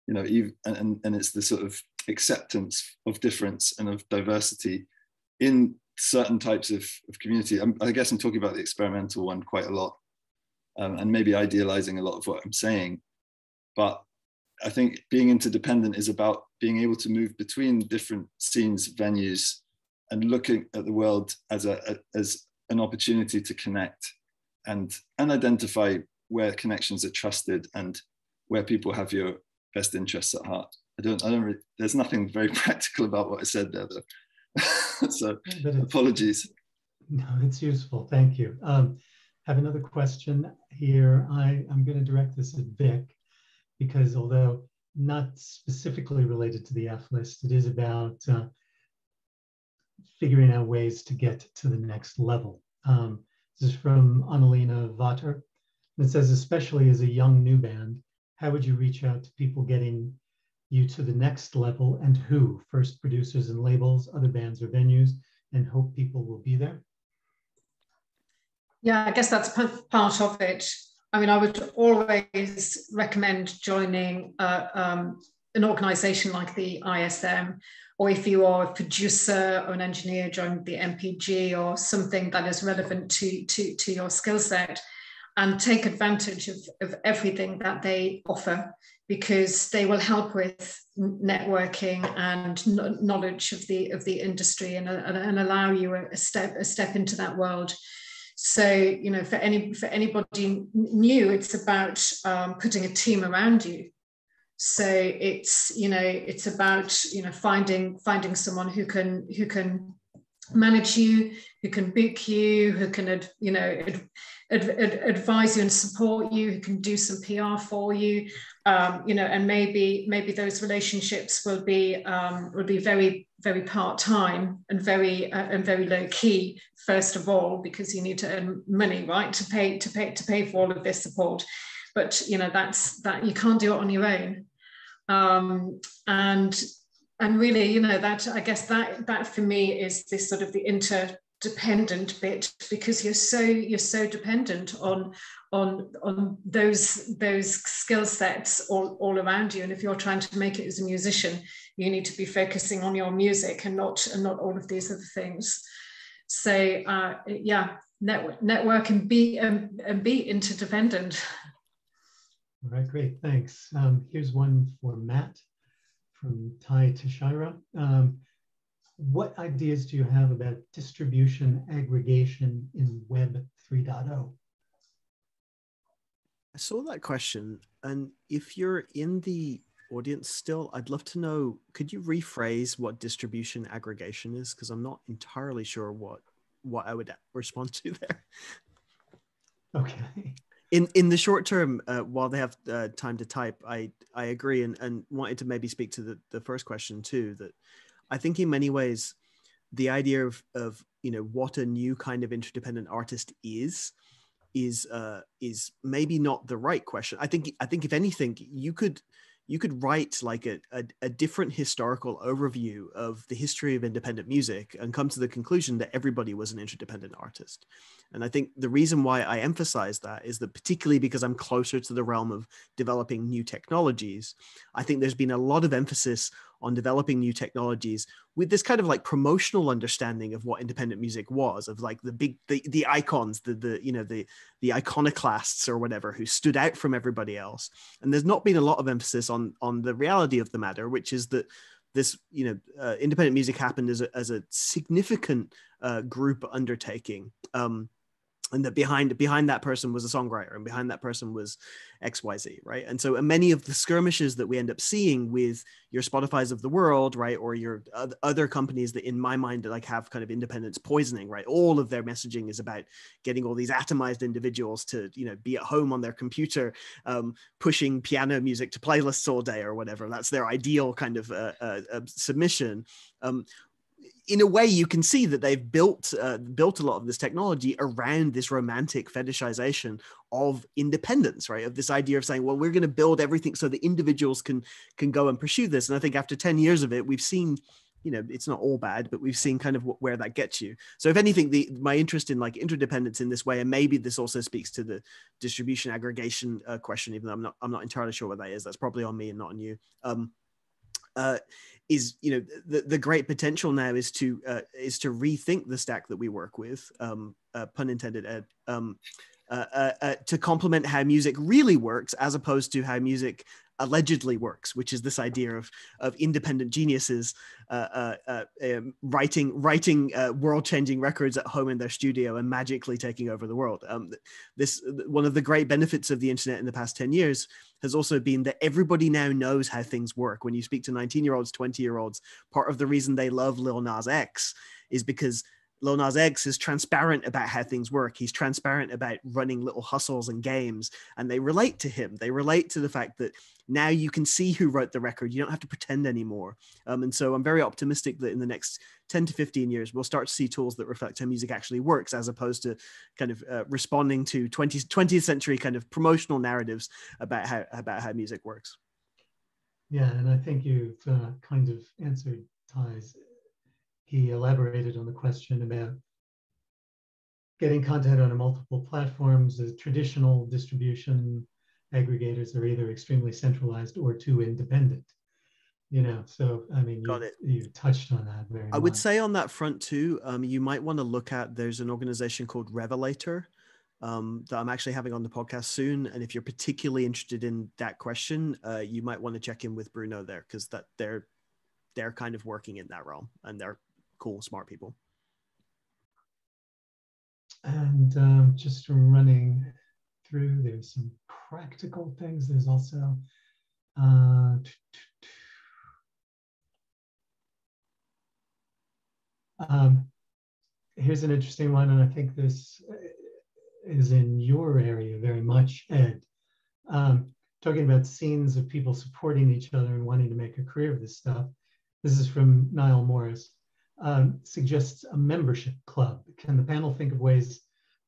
S5: and it's the sort of acceptance of difference and of diversity in certain types of community. I guess I'm talking about the experimental one quite a lot, and maybe idealizing a lot of what I'm saying. But I think being interdependent is about being able to move between different scenes, venues, and looking at the world as an opportunity to connect and identify where connections are trusted and where people have your best interests at heart. There's nothing very practical about what I said there, though. So apologies.
S2: No, it's useful. Thank you. Have another question here. I'm going to direct this at Vic, because although not specifically related to the F list, it is about figuring out ways to get to the next level. This is from Annalena Vater. It says, especially as a young new band, how would you reach out to people getting you to the next level, and who? First, producers and labels, other bands or venues, and hope people will be there?
S3: Yeah, I guess that's part of it. I mean, I would always recommend joining an organization like the ISM, or if you are a producer or an engineer, join the MPG or something that is relevant to your skill set, and take advantage of everything that they offer, because they will help with networking and knowledge of the industry, and allow you a step into that world. So, you know, for anybody new, it's about putting a team around you. So it's, you know, it's about, you know, finding someone who can manage you, who can book you, who can advise you and support you, who can do some PR for you, you know, and maybe those relationships will be very, very part-time and very low key, first of all, because you need to earn money, right, to pay for all of this support. But you know, that you can't do it on your own. And really, you know, that, I guess that for me is this sort of the interdependent bit, because you're so dependent on those skill sets all around you. And if you're trying to make it as a musician, you need to be focusing on your music and not all of these other things. So yeah, network and be interdependent.
S2: All right, great, thanks. Here's one for Matt from Ty Tashira. What ideas do you have about distribution aggregation in Web 3.0?
S4: I saw that question, and if you're in the audience still, I'd love to know, could you rephrase what distribution aggregation is? Because I'm not entirely sure what I would respond to there.
S2: Okay.
S4: In the short term, while they have time to type, I agree, and wanted to maybe speak to the first question too, that I think in many ways, the idea of you know, what a new kind of interdependent artist is maybe not the right question. I think if anything, you could write like a different historical overview of the history of independent music and come to the conclusion that everybody was an interdependent artist. And I think the reason why I emphasize that is that, particularly because I'm closer to the realm of developing new technologies, I think there's been a lot of emphasis on developing new technologies with this kind of like promotional understanding of what independent music was, of like the icons, the iconoclasts or whatever, who stood out from everybody else. And there's not been a lot of emphasis on the reality of the matter, which is that this, you know, independent music happened as a significant group undertaking. And that behind that person was a songwriter, and behind that person was XYZ, right? And so many of the skirmishes that we end up seeing with your Spotify's of the world, right, or your other companies that in my mind like have kind of independence poisoning, right? All of their messaging is about getting all these atomized individuals to, you know, be at home on their computer, pushing piano music to playlists all day or whatever. That's their ideal kind of submission. In a way, you can see that they've built a lot of this technology around this romantic fetishization of independence, right? Of this idea of saying, well, we're going to build everything so the individuals can go and pursue this. And I think after 10 years of it, we've seen, you know, it's not all bad, but we've seen kind of where that gets you. So if anything, my interest in like interdependence in this way, and maybe this also speaks to the distribution aggregation question, even though I'm not entirely sure what that is. That's probably on me and not on you. Is, you know, the great potential now is to rethink the stack that we work with, pun intended, to complement how music really works, as opposed to how music allegedly works, which is this idea of independent geniuses writing world-changing records at home in their studio and magically taking over the world. This one of the great benefits of the internet in the past 10 years has also been that everybody now knows how things work. When you speak to 19-year-olds, 20-year-olds, part of the reason they love Lil Nas X is because Lil Nas X is transparent about how things work. He's transparent about running little hustles and games, and they relate to him. They relate to the fact that now you can see who wrote the record. You don't have to pretend anymore. And so I'm very optimistic that in the next 10 to 15 years, we'll start to see tools that reflect how music actually works, as opposed to kind of responding to 20th century kind of promotional narratives about how music works.
S2: Yeah, and I think you've kind of answered Ty's. He elaborated on the question about getting content on multiple platforms. The traditional distribution aggregators are either extremely centralized or too independent. You know, so I mean, you touched on that very much.
S4: I would say on that front too, you might want to look at, there's an organization called Revelator that I'm actually having on the podcast soon. And if you're particularly interested in that question, you might want to check in with Bruno there, because that they're kind of working in that realm, and they're cool, smart people.
S2: And just running through, there's some practical things. There's also here's an interesting one, and I think this is in your area very much, Ed. Talking about scenes of people supporting each other and wanting to make a career of this stuff. This is from Niall Morris. Suggests a membership club. Can the panel think of ways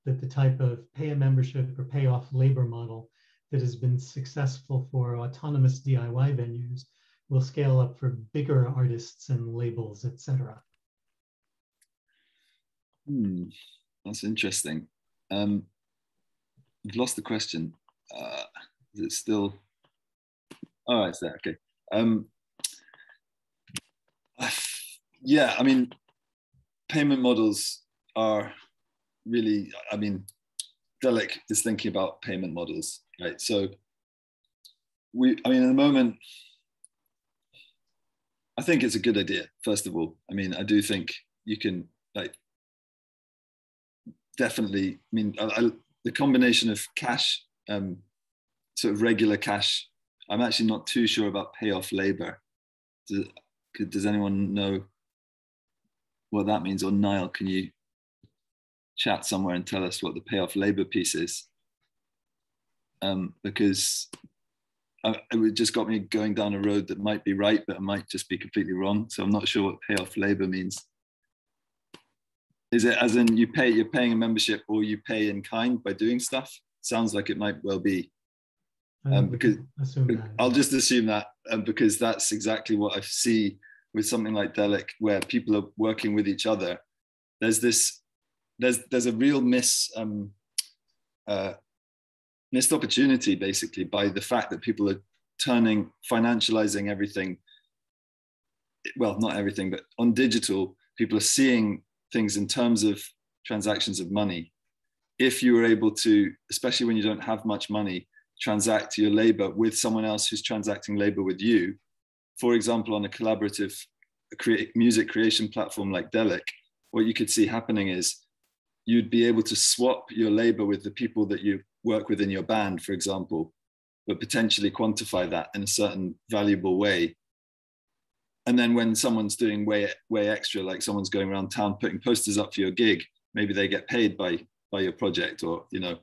S2: that the type of pay a membership or pay off labor model that has been successful for autonomous DIY venues will scale up for bigger artists and labels, etc.?
S5: That's interesting. I've lost the question. Is it still? Oh, it's there. Okay. Yeah, I mean, payment models are really, I mean, Delic is thinking about payment models, right? So I mean, at the moment, I think it's a good idea, first of all. I mean, I do think you can, like, definitely, I mean, the combination of cash, sort of regular cash, I'm actually not too sure about payoff labor. Does anyone know what that means? Or Niall, can you chat somewhere and tell us what the payoff labor piece is? Because it just got me going down a road that might be right, but it might just be completely wrong. So I'm not sure what payoff labor means. Is it as in you're paying a membership, or you pay in kind by doing stuff? Sounds like it might well be. Because I'll just assume that, because that's exactly what I see with something like Delic, where people are working with each other. There's a real missed opportunity, basically, by the fact that people are financializing everything. Well, not everything, but on digital, people are seeing things in terms of transactions of money. If you were able to, especially when you don't have much money, transact your labor with someone else who's transacting labor with you, for example, on a collaborative music creation platform like Delic, what you could see happening is you'd be able to swap your labor with the people that you work with in your band, for example, but potentially quantify that in a certain valuable way. And then when someone's doing way extra, like someone's going around town putting posters up for your gig, maybe they get paid by your project, or, you know,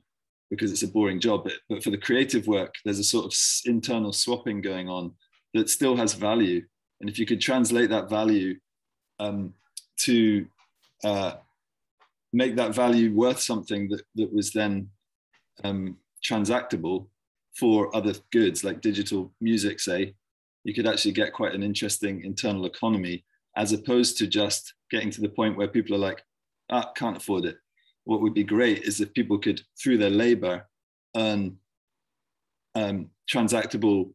S5: because it's a boring job. But for the creative work, there's a sort of internal swapping going on that still has value. And if you could translate that value to make that value worth something that was then transactable for other goods, like digital music, say, you could actually get quite an interesting internal economy, as opposed to just getting to the point where people are like, can't afford it. What would be great is if people could, through their labor, earn transactable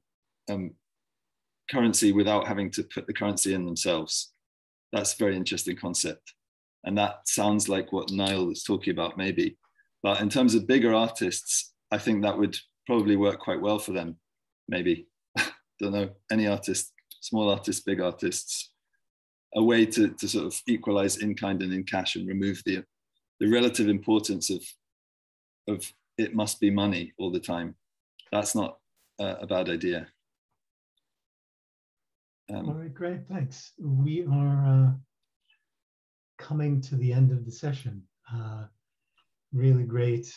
S5: currency without having to put the currency in themselves. That's a very interesting concept. And that sounds like what Niall is talking about, maybe. But in terms of bigger artists, I think that would probably work quite well for them, maybe. Don't know, any artist, small artists, big artists, a way to sort of equalize in kind and in cash, and remove the relative importance of it must be money all the time. That's not a bad idea.
S2: All right, great, thanks. We are coming to the end of the session. Really great,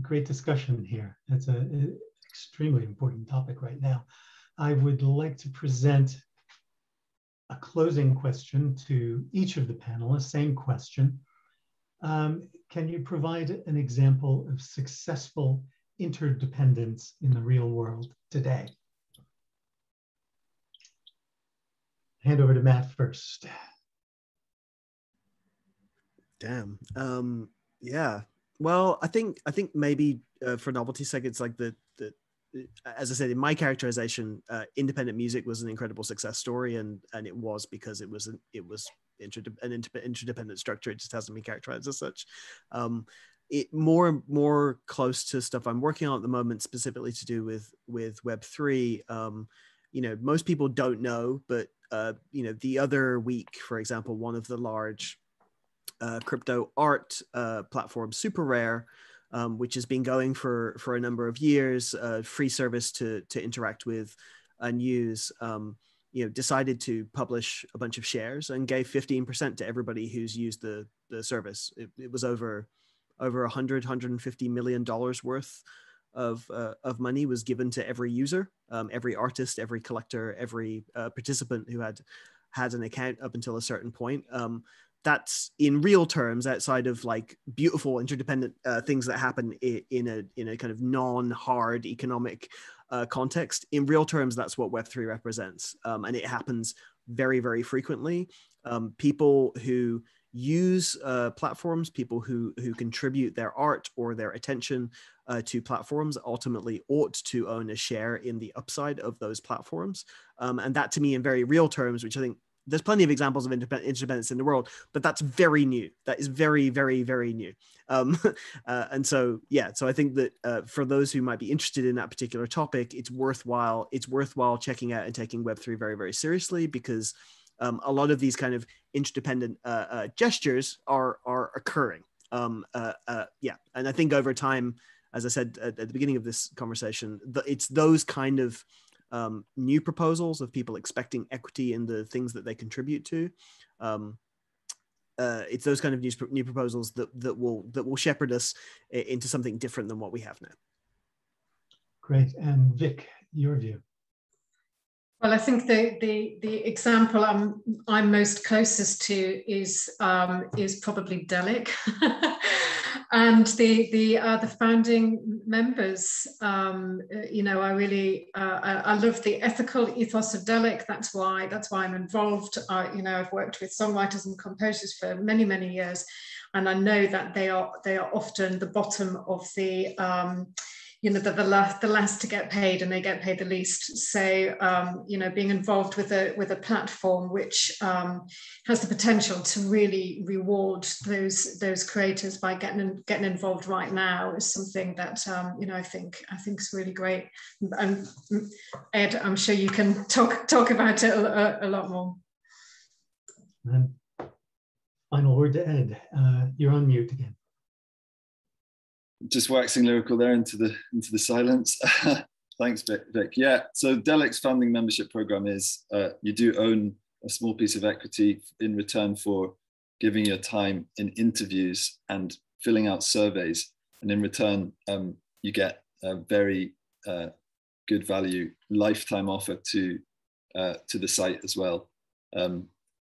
S2: great discussion here. It's an extremely important topic right now. I would like to present a closing question to each of the panelists, same question. Can you provide an example of successful interdependence in the real world today? hand over to Matt first.
S4: Damn. Yeah. Well, I think maybe for novelty's sake, it's like the as I said in my characterization, independent music was an incredible success story, and it was because it was an interdependent structure. It just hasn't been characterized as such. It more close to stuff I'm working on at the moment, specifically to do with Web3. You know, most people don't know, but you know, the other week, for example, one of the large crypto art platform, Super Rare, which has been going for a number of years, free service to interact with and use, you know, decided to publish a bunch of shares and gave 15% to everybody who's used the service. It was over $150 million worth of money was given to every user, every artist, every collector, every participant who had an account up until a certain point. That's in real terms, outside of like beautiful interdependent things that happen in a kind of non-hard economic context. In real terms, that's what Web3 represents, and it happens very, very frequently. People who use platforms, people who contribute their art or their attention to platforms, ultimately ought to own a share in the upside of those platforms, and that, to me, in very real terms, which I think there's plenty of examples of interdependence in the world, but that's very new. That is very, very, very new. And so, yeah, so I think that for those who might be interested in that particular topic, it's worthwhile checking out and taking Web3 very, very seriously, because a lot of these kind of interdependent gestures are occurring. Yeah, and I think over time, as I said at the beginning of this conversation, it's those kind of new proposals of people expecting equity in the things that they contribute to. It's those kind of new proposals that will shepherd us into something different than what we have now.
S2: Great. And Vic, your view.
S3: Well, I think the example I'm most closest to is probably Delic, and the founding members. You know, I really I love the ethical ethos of Delic. That's why I'm involved. You know, I've worked with songwriters and composers for many years, and I know that they are often the bottom of the you know, the last to get paid, and they get paid the least. So, you know, being involved with a platform which has the potential to really reward those creators by getting involved right now is something that you know, I think is really great. And Ed, I'm sure you can talk about it a lot more.
S2: And final word to Ed. You're on mute again.
S5: Just waxing lyrical there into the silence. Thanks, Vic. Yeah, so Delic's founding membership program is you do own a small piece of equity in return for giving your time in interviews and filling out surveys, and in return you get a very good value lifetime offer to the site as well.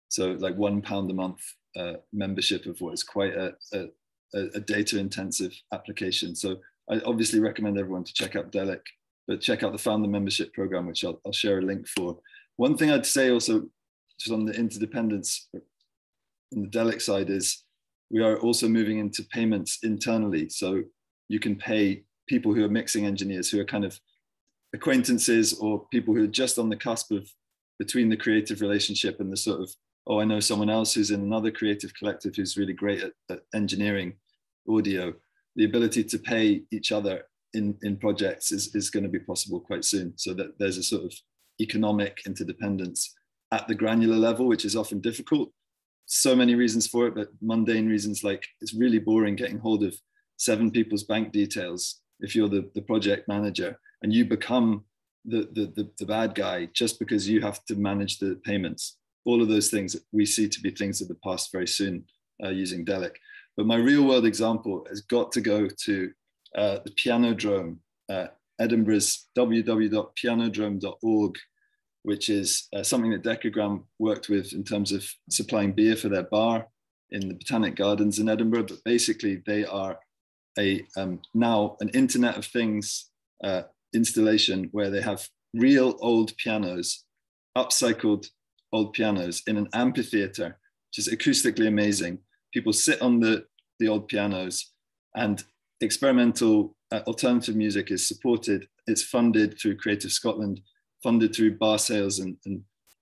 S5: So like £1 a month membership of what is quite a data intensive application. So I obviously recommend everyone to check out Delic, but check out the founder membership program, which I'll share a link for. One thing I'd say also, just on the interdependence on the Delic side, is we are also moving into payments internally. So you can pay people who are mixing engineers, who are kind of acquaintances or people who are just on the cusp of between the creative relationship and the sort of, oh, I know someone else who's in another creative collective who's really great at engineering audio. The ability to pay each other in projects is going to be possible quite soon. So that there's a sort of economic interdependence at the granular level, which is often difficult. So many reasons for it, but mundane reasons, like it's really boring getting hold of 7 people's bank details if you're the project manager, and you become the bad guy just because you have to manage the payments. All of those things we see to be things of the past very soon using Delic. But my real world example has got to go to the Pianodrome, Edinburgh's www.pianodrome.org, which is something that Decagram worked with in terms of supplying beer for their bar in the Botanic Gardens in Edinburgh. But basically they are now an Internet of Things installation where they have real old pianos upcycled old pianos in an amphitheater, which is acoustically amazing. People sit on the old pianos, and experimental alternative music is supported. It's funded through Creative Scotland, funded through bar sales and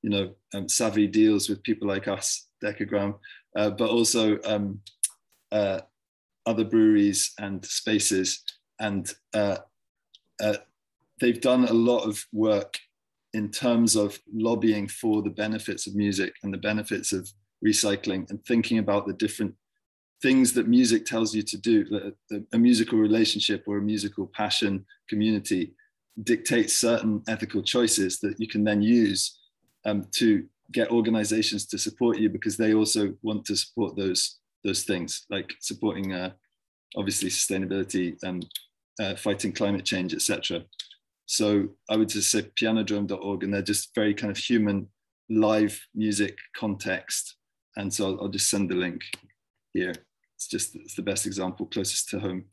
S5: you know, savvy deals with people like us, Decagram, but also other breweries and spaces. And they've done a lot of work in terms of lobbying for the benefits of music and the benefits of recycling, and thinking about the different things that music tells you to do. That a musical relationship or a musical passion community dictates certain ethical choices that you can then use to get organizations to support you, because they also want to support those things, like supporting obviously sustainability and fighting climate change, etc. So I would just say pianodrome.org, and they're just very kind of human live music context. And so I'll just send the link here. It's the best example, closest to home.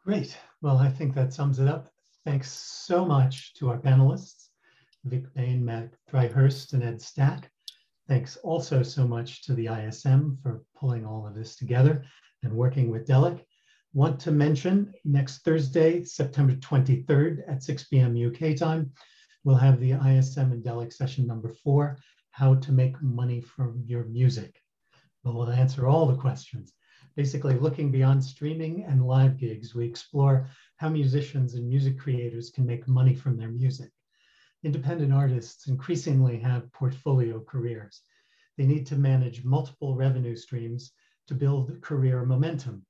S2: Great. Well, I think that sums it up. Thanks so much to our panelists, Vic Bain, Matt Dryhurst, and Ed Stack. Thanks also so much to the ISM for pulling all of this together and working with Delic. Want to mention next Thursday, September 23rd at 6 p.m. UK time, we'll have the ISM and Delic session number 4, how to make money from your music. We'll answer all the questions. Basically, looking beyond streaming and live gigs, we explore how musicians and music creators can make money from their music. Independent artists increasingly have portfolio careers. They need to manage multiple revenue streams to build career momentum.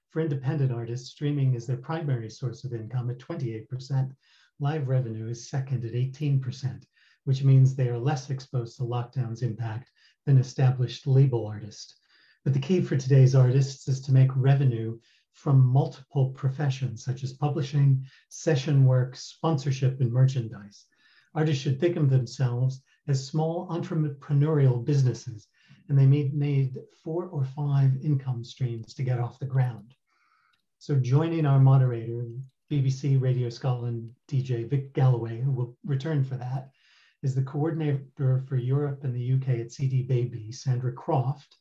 S2: For independent artists, streaming is their primary source of income at 28%. Live revenue is second at 18%, which means they are less exposed to lockdown's impact than established label artists. But the key for today's artists is to make revenue from multiple professions, such as publishing, session work, sponsorship, and merchandise. Artists should think of themselves as small entrepreneurial businesses, and they need 4 or 5 income streams to get off the ground. So joining our moderator, BBC Radio Scotland DJ Vic Galloway, who will return for that, is the coordinator for Europe and the UK at CD Baby, Sandra Croft,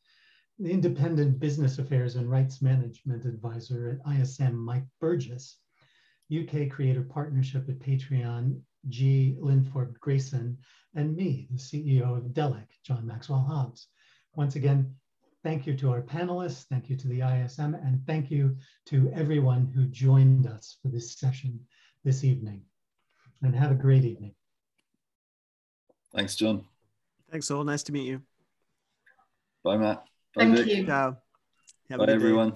S2: the independent business affairs and rights management advisor at ISM, Mike Burgess, UK creator partnership at Patreon, G. Linford Grayson, and me, the CEO of Delic, John Maxwell Hobbs. Once again, thank you to our panelists, thank you to the ISM, and thank you to everyone who joined us for this session this evening. And have a great evening.
S5: Thanks, John.
S4: Thanks all. Nice to meet you.
S5: Bye, Matt. Bye,
S3: Thank
S5: Vic.
S3: you.
S4: Ciao. Have a
S5: Bye,
S4: good day.
S5: everyone.